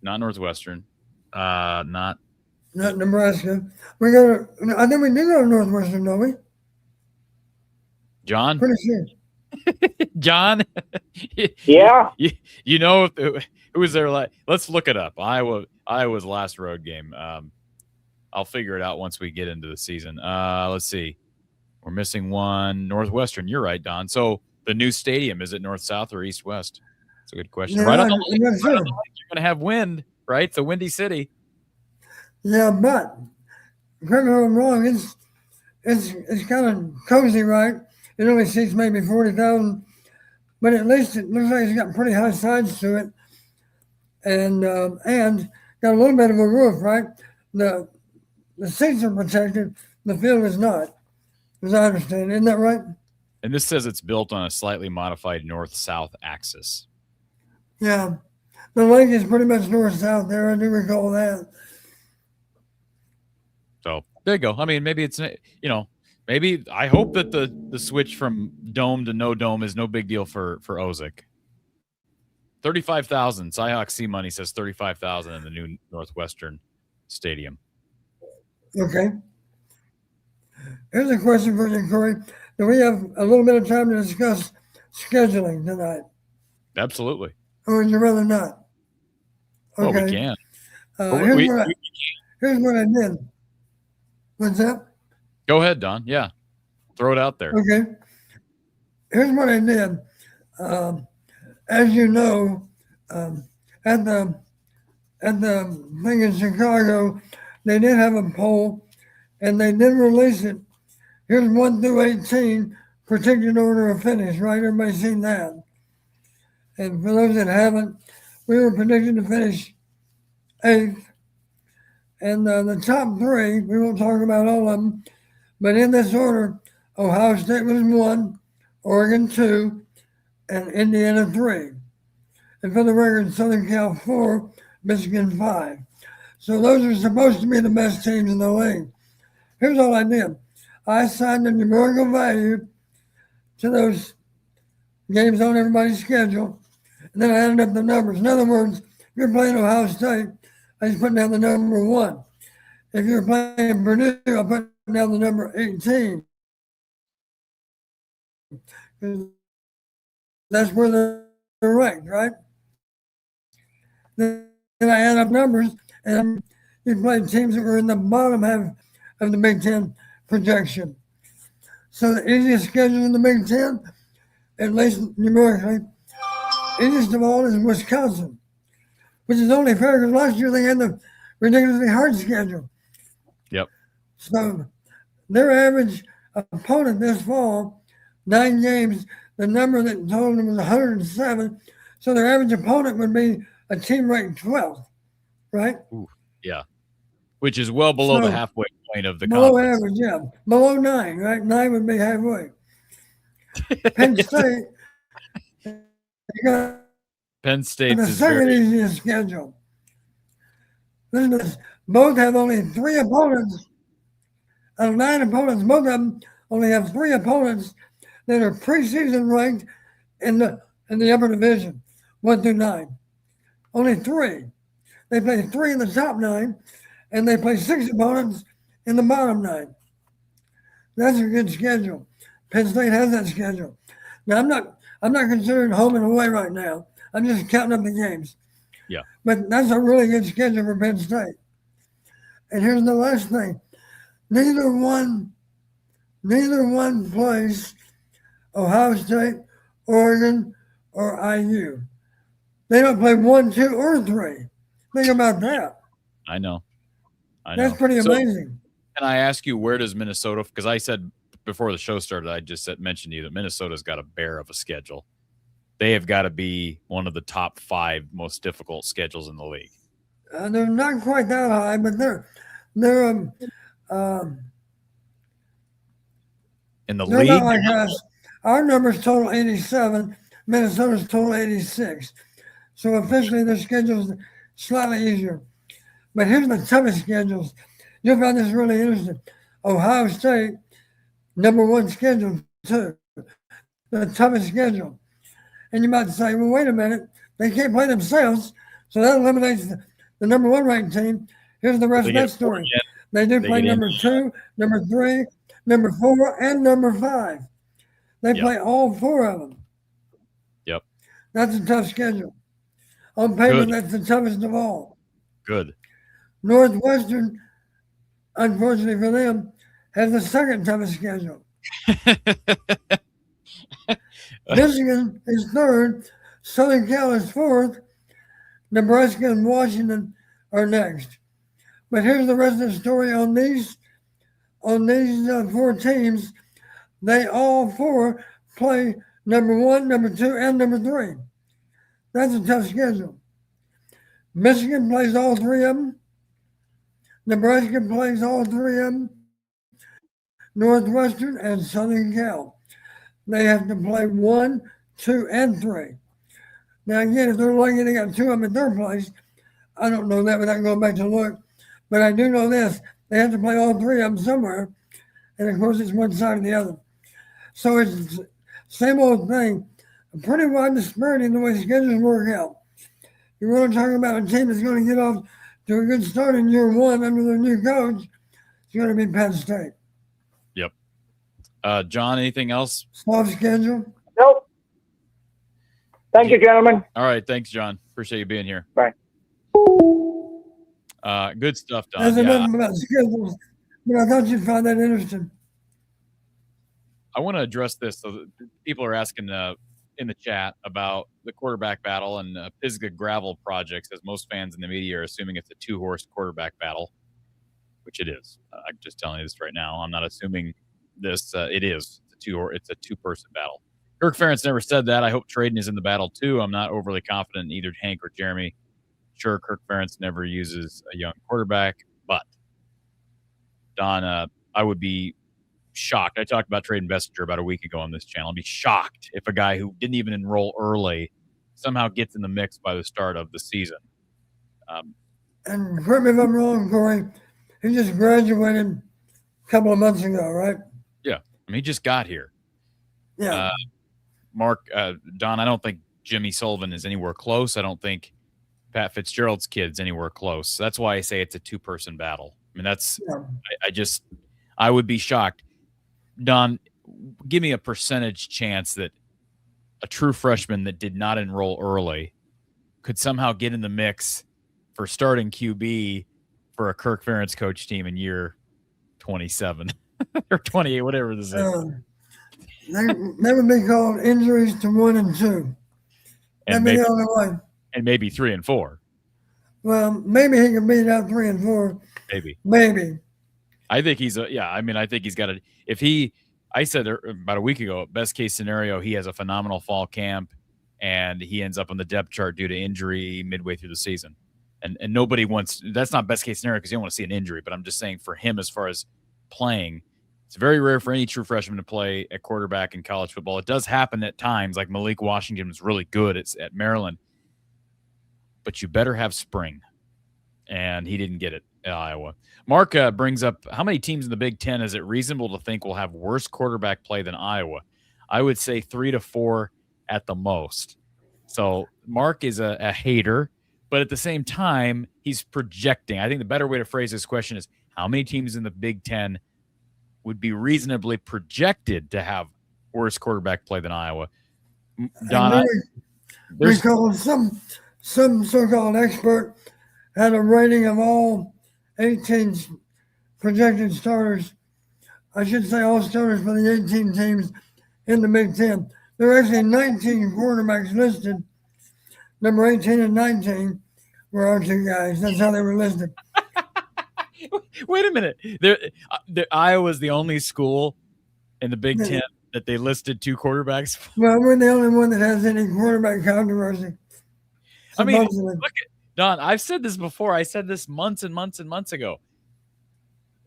Northwestern. Not Nebraska. I think we did go to Northwestern, don't we? John? Pretty sure. John? Yeah. You know, who was there? Let's look it up. Iowa's last road game. I'll figure it out once we get into the season. Let's see. We're missing one. Northwestern. You're right, Don. So the new stadium, is it north-south or east-west? That's a good question. Yeah, Right on the lake, you're going to have wind, right? It's a windy city. Yeah, but correct me if I'm wrong. It's kind of cozy, right? It only seats maybe 40,000, but at least it looks like it's got pretty high sides to it, and got a little bit of a roof, right? The seats are protected. The field is not, as I understand. Isn't that right? And this says it's built on a slightly modified north-south axis. Yeah. The lake is pretty much north-south there. I do recall that. So there you go. I mean, maybe it's, maybe I hope that the switch from dome to no dome is no big deal for Ozick. 35,000. Cyhawk C Money says 35,000 in the new Northwestern Stadium. Okay. Here's a question for you, Corey. Do we have a little bit of time to discuss scheduling tonight? Absolutely. Or would you rather not? Okay. Well, we can. Here's what I did. What's that? Go ahead, Don. Yeah. Throw it out there. Okay. Here's what I did. As you know, at the thing in Chicago, they did have a poll, and they did release it. Here's 1 through 18, predicted order of finish, right? Everybody's seen that. And for those that haven't, we were predicted to finish 8th. And the top 3, we won't talk about all of them, but in this order, Ohio State was 1, Oregon 2, and Indiana 3. And for the record, Southern Cal 4, Michigan 5. So those are supposed to be the best teams in the league. Here's all I did. I assigned a numerical value to those games on everybody's schedule, and then I added up the numbers. In other words, if you're playing Ohio State, I just put down the number 1. If you're playing Purdue, I put down the number 18. That's where they're ranked, right? Then I add up numbers, and you play teams that were in the bottom half of the Big Ten projection. So the easiest schedule in the Big Ten, at least numerically, easiest of all is Wisconsin, which is only fair because last year they had the ridiculously hard schedule. Yep. So their average opponent this fall, 9 games, the number that told them was 107. So their average opponent would be a team ranked 12th, right? Ooh, yeah. Which is well below the halfway point of the below conference. Average, yeah. Below 9, right? 9 would be halfway. Penn State, you got Penn State the is second easiest schedule. Listen to this. Both have only 3 opponents. Out of 9 opponents, both of them only have 3 opponents that are preseason ranked in the upper division, 1 through 9. Only 3. They play 3 in the top 9, and they play 6 opponents in the bottom 9. That's a good schedule. Penn State has that schedule. Now I'm not considering home and away right now. I'm just counting up the games. Yeah. But that's a really good schedule for Penn State. And here's the last thing. Neither one plays Ohio State, Oregon, or IU. They don't play 1, 2, or 3. Think about that. I know. That's pretty amazing. Can I ask you, where does Minnesota, because I said before the show started, I just mentioned to you that Minnesota's got a bear of a schedule. They have got to be one of the top 5 most difficult schedules in the league. They're not quite that high, but they're in the league. Not like us. Our numbers total 87. Minnesota's total 86. So officially, their schedule's slightly easier. But here's the toughest schedules. You'll find this really interesting. Ohio State, number 1 schedule, 2. The toughest schedule. And you might say, well, wait a minute. They can't play themselves. So that eliminates the number 1 ranked team. Here's the rest of that story. They do play number 2, number 3, number 4, and number 5. They play all 4 of them. Yep. That's a tough schedule. On paper, that's the toughest of all. Good. Northwestern, unfortunately for them, has the second toughest schedule. Michigan is 3rd. Southern Cal is 4th. Nebraska and Washington are next. But here's the rest of the story on these 4 teams. They all 4 play number 1, number 2, and number 3. That's a tough schedule. Michigan plays all three of them. Nebraska plays all three of them. Northwestern and Southern Cal. They have to play 1, 2, and 3. Now, again, if they're lucky they got 2 of them in third place, I don't know that without going back to look. But I do know this. They have to play all 3 of them somewhere. And, of course, it's one side or the other. So it's the same old thing. A pretty wide disparity in the way schedules work out. You want to talk about a team that's going to get off to a good start in year 1 under their new coach, it's going to be Penn State. Yep. John, anything else? Soft schedule? Nope. Thank you, gentlemen. All right. Thanks, John. Appreciate you being here. Bye. Good stuff, Don. That's enough about schedules, but I thought you'd find that interesting. I want to address this. So people are asking in the chat about the quarterback battle and Pisgah gravel projects, as most fans in the media are assuming it's a 2-horse quarterback battle, which it is. I'm just telling you this right now. I'm not assuming this. It is. It's a 2-person battle. Kirk Ferentz never said that. I hope Traden is in the battle too. I'm not overly confident in either Hank or Jeremy. Sure, Kirk Ferentz never uses a young quarterback, but Don, I would be shocked. I talked about Traden Bessinger about a week ago on this channel. I'd be shocked if a guy who didn't even enroll early somehow gets in the mix by the start of the season. And correct me if I'm wrong, Corey, he just graduated a couple of months ago, right? Yeah. I mean, he just got here. Yeah. Mark, Don, I don't think Jimmy Sullivan is anywhere close. I don't think Pat Fitzgerald's kid's anywhere close. That's why I say it's a 2-person battle. I mean, I would be shocked. Don, give me a percentage chance that a true freshman that did not enroll early could somehow get in the mix for starting QB for a Kirk Ferentz coach team in year 27 or 28, whatever this is. They would be called injuries to 1 and 2. And maybe, the only way. And maybe 3 and 4. Well, maybe he can beat out 3 and 4. Maybe. I think I think he's got I said about a week ago, best case scenario, he has a phenomenal fall camp and he ends up on the depth chart due to injury midway through the season. And nobody wants, that's not best case scenario because you don't want to see an injury, but I'm just saying for him, as far as playing, it's very rare for any true freshman to play at quarterback in college football. It does happen at times, like Malik Washington was really good at Maryland, but you better have spring. And he didn't get it at Iowa. Mark brings up, how many teams in the Big Ten is it reasonable to think will have worse quarterback play than Iowa? I would say 3 to 4 at the most. So Mark is a hater, but at the same time, he's projecting. I think the better way to phrase this question is, how many teams in the Big Ten would be reasonably projected to have worse quarterback play than Iowa? Don, some so-called expert had a rating of all 18 projected starters. I should say all starters for the 18 teams in the Big Ten. There are actually 19 quarterbacks listed. Number 18 and 19 were our 2 guys. That's how they were listed. Wait a minute. Iowa's the only school in the Big Ten that they listed 2 quarterbacks. Well, we're the only one that has any quarterback controversy. I mean, look at Don. I've said this before. I said this months and months and months ago.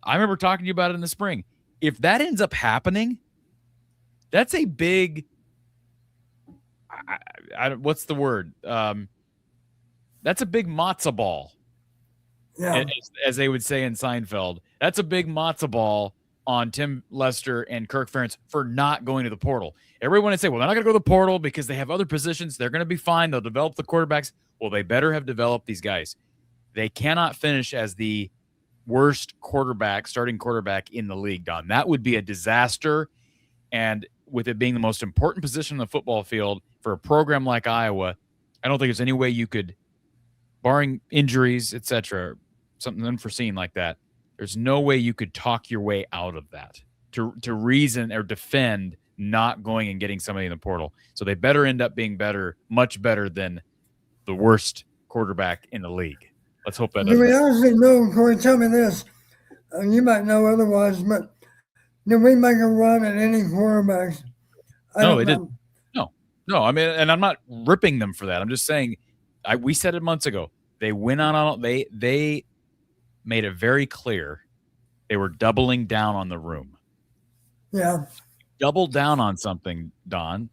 I remember talking to you about it in the spring. If that ends up happening, that's a big. What's the word? That's a big matzo ball. Yeah. As they would say in Seinfeld, that's a big matzo ball on Tim Lester and Kirk Ferentz for not going to the portal. Everyone would say, well, they're not going to go to the portal because they have other positions. They're going to be fine. They'll develop the quarterbacks. Well, they better have developed these guys. They cannot finish as the worst starting quarterback in the league, Don. That would be a disaster. And with it being the most important position on the football field for a program like Iowa, I don't think there's any way you could, barring injuries, etc., something unforeseen like that, there's no way you could talk your way out of that to reason or defend not going and getting somebody in the portal. So they better end up being better, much better than the worst quarterback in the league. Let's hope that doesn't. Do we honestly know, Corey, tell me this. You might know otherwise, but did we make a run at any quarterbacks? No, they didn't. No. I mean, and I'm not ripping them for that. I'm just saying, we said it months ago. They went on. They made it very clear they were doubling down on the room. Yeah. Double down on something, Don.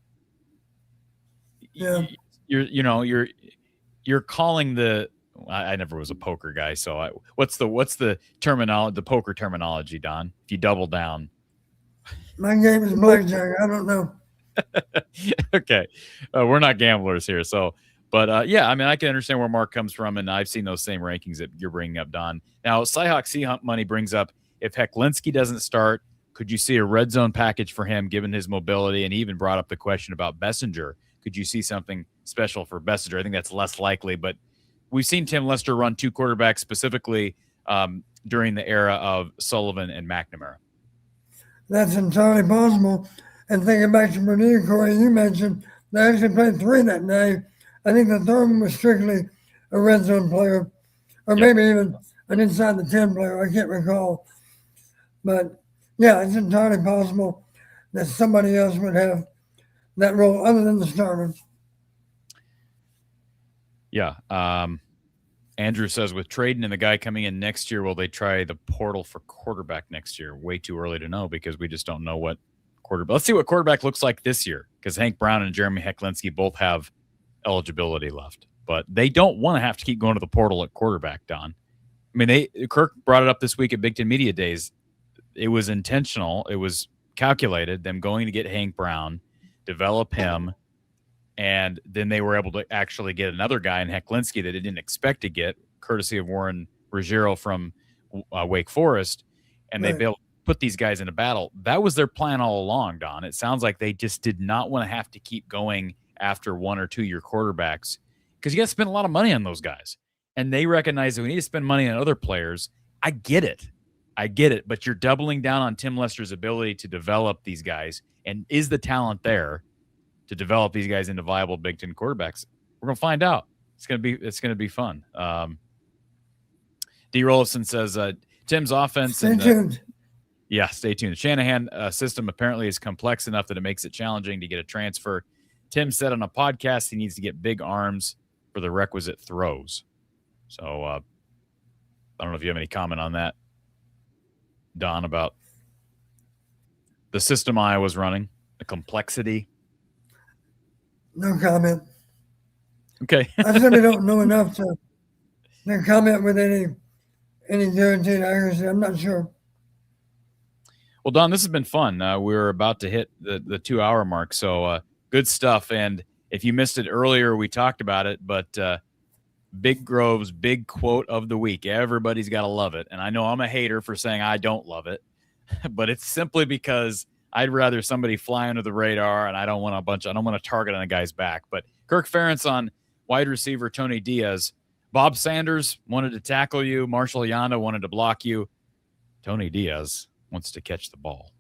Yeah. You're calling the. I never was a poker guy, so what's the terminology, the poker terminology, Don? If you double down. My game is blackjack. I don't know. Okay. We're not gamblers here. So, but yeah, I mean, I can understand where Mark comes from, and I've seen those same rankings that you're bringing up, Don. Now, Cyhawk Sea Hunt Money brings up, if Hecklinski doesn't start, could you see a red zone package for him given his mobility? And he even brought up the question about Bessinger. Could you see something special for Bessinger? I think that's less likely, but we've seen Tim Lester run two quarterbacks specifically during the era of Sullivan and McNamara. That's entirely possible. And thinking back to Purdue, Corey, you mentioned they actually played 3 that day. I think the third one was strictly a red zone player, or maybe even an inside the 10 player. I can't recall. But yeah, it's entirely possible that somebody else would have that role other than the starter. Yeah. Andrew says, with Traden and the guy coming in next year, will they try the portal for quarterback next year? Way too early to know because we just don't know what quarterback. Let's see what quarterback looks like this year because Hank Brown and Jeremy Hecklinski both have eligibility left. But they don't want to have to keep going to the portal at quarterback, Don. I mean, Kirk brought it up this week at Big Ten Media Days. It was intentional. It was calculated, them going to get Hank Brown, develop him, and then they were able to actually get another guy in Hecklinski that they didn't expect to get, courtesy of Warren Ruggiero from Wake Forest, and they built put these guys in a battle. That was their plan all along, Don. It sounds like they just did not want to have to keep going after 1 or 2 year quarterbacks because you got to spend a lot of money on those guys. And they recognize that we need to spend money on other players. I get it, but you're doubling down on Tim Lester's ability to develop these guys. And is the talent there to develop these guys into viable Big Ten quarterbacks? We're going to find out. It's going to be fun. D. Rollison says, Tim's offense. Stay tuned. Yeah, stay tuned. The Shanahan system apparently is complex enough that it makes it challenging to get a transfer. Tim said on a podcast he needs to get big arms for the requisite throws. So I don't know if you have any comment on that, Don, about the system Iowa's running, the complexity. No comment. Okay. I simply don't know enough to comment with any guaranteed accuracy. I'm not sure. Well, Don, this has been fun. We're about to hit the 2 hour mark, so good stuff. And if you missed it earlier, we talked about it, but Big Grove's big quote of the week. Everybody's got to love it. And I know I'm a hater for saying I don't love it, but it's simply because I'd rather somebody fly under the radar, and I don't want a target on a guy's back. But Kirk Ferentz on wide receiver Tony Diaz. Bob Sanders wanted to tackle you. Marshall Yanda wanted to block you. Tony Diaz wants to catch the ball.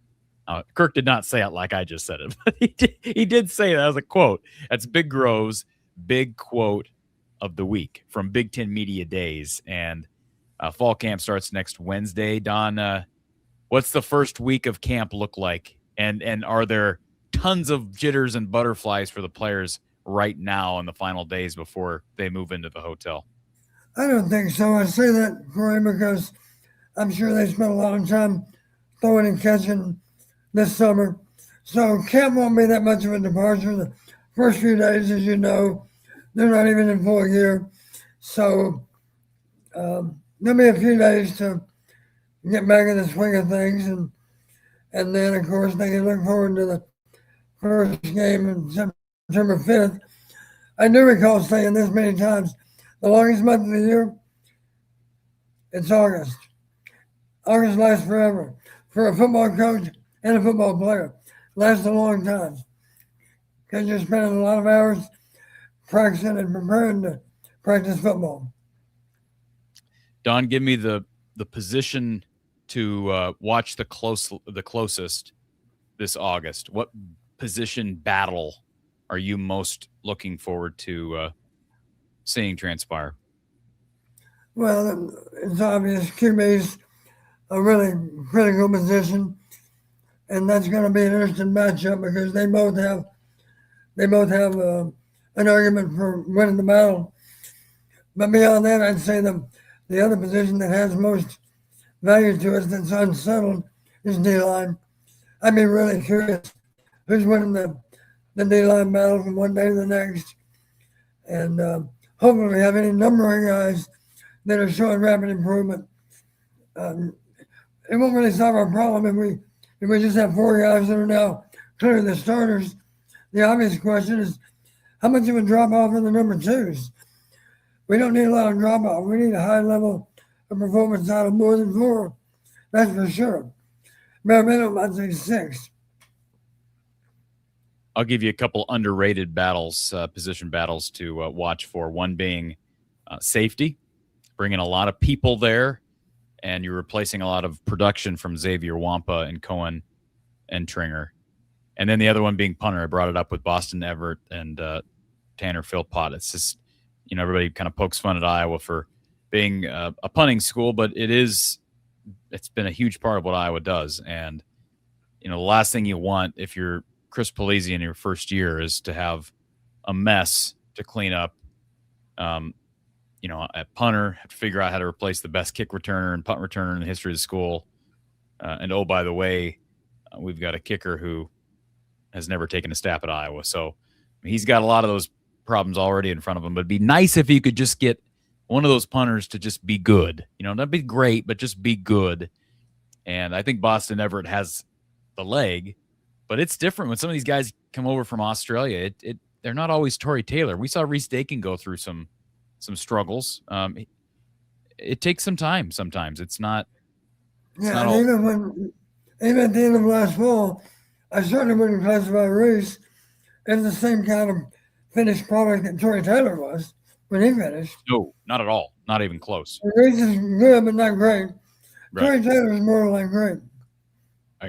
Kirk did not say it like I just said it, but he did say that as a quote. That's Big Grove's big quote of the week from Big Ten Media Days. And fall camp starts next Wednesday. Don, what's the first week of camp look like? And are there tons of jitters and butterflies for the players right now in the final days before they move into the hotel? I don't think so. I say that, Corey, because I'm sure they spent a lot of time throwing and catching this summer. So camp won't be that much of a departure. The first few days, as you know, they're not even in full gear. So there'll be a few days to get back in the swing of things. And then, of course, they can look forward to the first game on September 5th. I do recall saying this many times. The longest month of the year, it's August. August lasts forever. For a football coach and a football player, it lasts a long time. Because you're spending a lot of hours practicing and preparing to practice football. Don, give me the position to watch the closest this August. What position battle are you most looking forward to seeing transpire? Well, it's obvious QB's a really critical position, and that's going to be an interesting matchup because they both have an argument for winning the battle. But beyond that, I'd say the other position that has most value to us that's unsettled is D-line. I'd be really curious who's winning the D-line battle from one day to the next. And hopefully we have any number of guys that are showing rapid improvement. It won't really solve our problem if we just have 4 guys that are now clearly the starters. The obvious question is how much of a drop off in the number 2s? We don't need a lot of drop off. We need a high level of performance out of more than 4. That's for sure. Bare minimum, I'd say 6. I'll give you a couple underrated battles, position battles to watch for. One being safety, bringing a lot of people there, and you're replacing a lot of production from Xavier Wampa and Cohen and Tringer. And then the other one being punter. I brought it up with Boston Everett and Tanner Philpott. It's just, everybody kind of pokes fun at Iowa for being a punting school, but it's been a huge part of what Iowa does. And, the last thing you want if you're Chris Polizzi in your first year is to have a mess to clean up. At punter, have to figure out how to replace the best kick returner and punt returner in the history of the school. And oh, by the way, we've got a kicker who has never taken a snap at Iowa. So he's got a lot of those problems already in front of him. But it'd be nice if you could just get one of those punters to just be good. Not be great, but just be good. And I think Boston Everett has the leg, but it's different when some of these guys come over from Australia. They're not always Torrey Taylor. We saw Reese Dakin go through some struggles. It takes some time sometimes. It's not. Even at the end of last fall, I certainly wouldn't classify Reese as the same kind of finished product that Torrey Taylor was when he finished. No, not at all. Not even close. Reese is good, but not great. Right. Torrey Taylor is more like great. I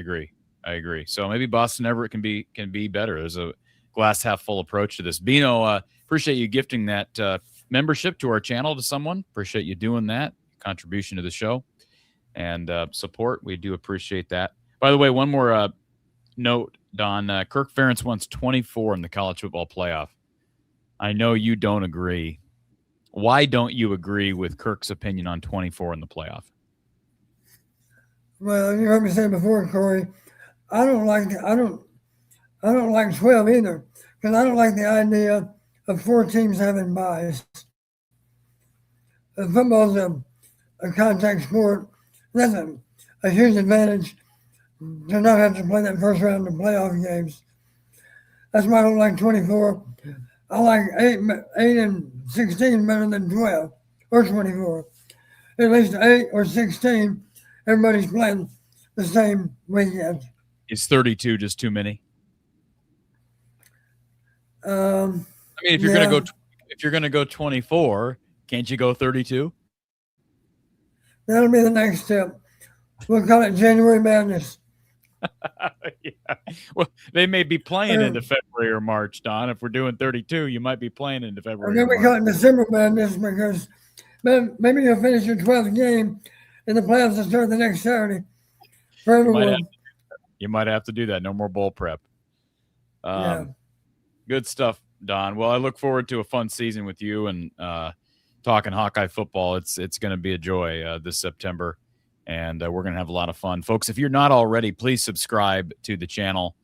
agree. So maybe Boston Everett can be better. There's a glass half full approach to this. Bino, appreciate you gifting that membership to our channel to someone. Appreciate you doing that. Contribution to the show and support. We do appreciate that. By the way, one more note, Don. Kirk Ferentz wants 24 in the college football playoff. I know you don't agree. Why don't you agree with Kirk's opinion on 24 in the playoff? Well, you heard me say before, Corey, I don't like 12 either, because I don't like the idea of 4 teams having byes. Football's a contact sport. That's a huge advantage to not have to play that first round of playoff games. That's why I don't like 24. I like 8 and 16 better than 12 or 24. At least 8 or 16, everybody's playing the same weekend. Is 32 just too many? If you're gonna go 24, can't you go 32? That'll be the next step. We'll call it January Madness. Yeah. Well, they may be playing into February or March, Don. If we're doing 32, you might be playing into February. Or maybe we call it December Madness because maybe you'll finish your 12th game and the playoffs will start the next Saturday for everyone. You might have to do that. No more bowl prep. Good stuff, Don. Well, I look forward to a fun season with you and talking Hawkeye football. It's going to be a joy this September, and we're going to have a lot of fun. Folks, if you're not already, please subscribe to the channel.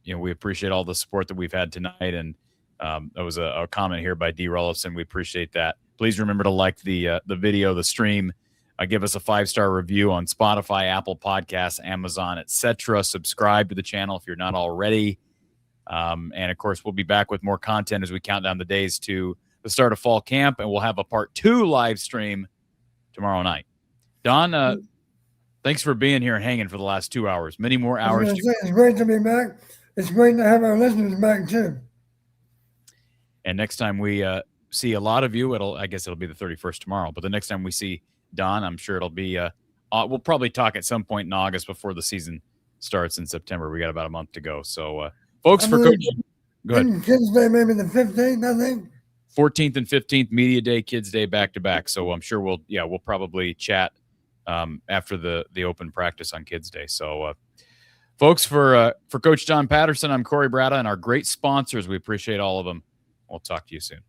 We appreciate all the support that we've had tonight, and that was a comment here by D. Rullison. We appreciate that. Please remember to like the video, the stream. Give us a 5-star review on Spotify, Apple Podcasts, Amazon, etc. Subscribe to the channel if you're not already. And, of course, we'll be back with more content as we count down the days to the start of fall camp, and we'll have a part 2 live stream tomorrow night. Don, thanks for being here and hanging for the last 2 hours. Many more hours. It's great to be back. It's great to have our listeners back, too. And next time we see a lot of you, I guess it'll be the 31st tomorrow, but the next time we see Don, I'm sure it'll be we'll probably talk at some point in August before the season starts in September. We got about a month to go. So, folks, go ahead. Kids Day, maybe the 15th, I think. 14th and 15th, Media Day, Kids Day, back to back. So I'm sure we'll probably chat after the open practice on Kids Day. So, folks, for Coach Don Patterson, I'm Corey Bratta, and our great sponsors, we appreciate all of them. We'll talk to you soon.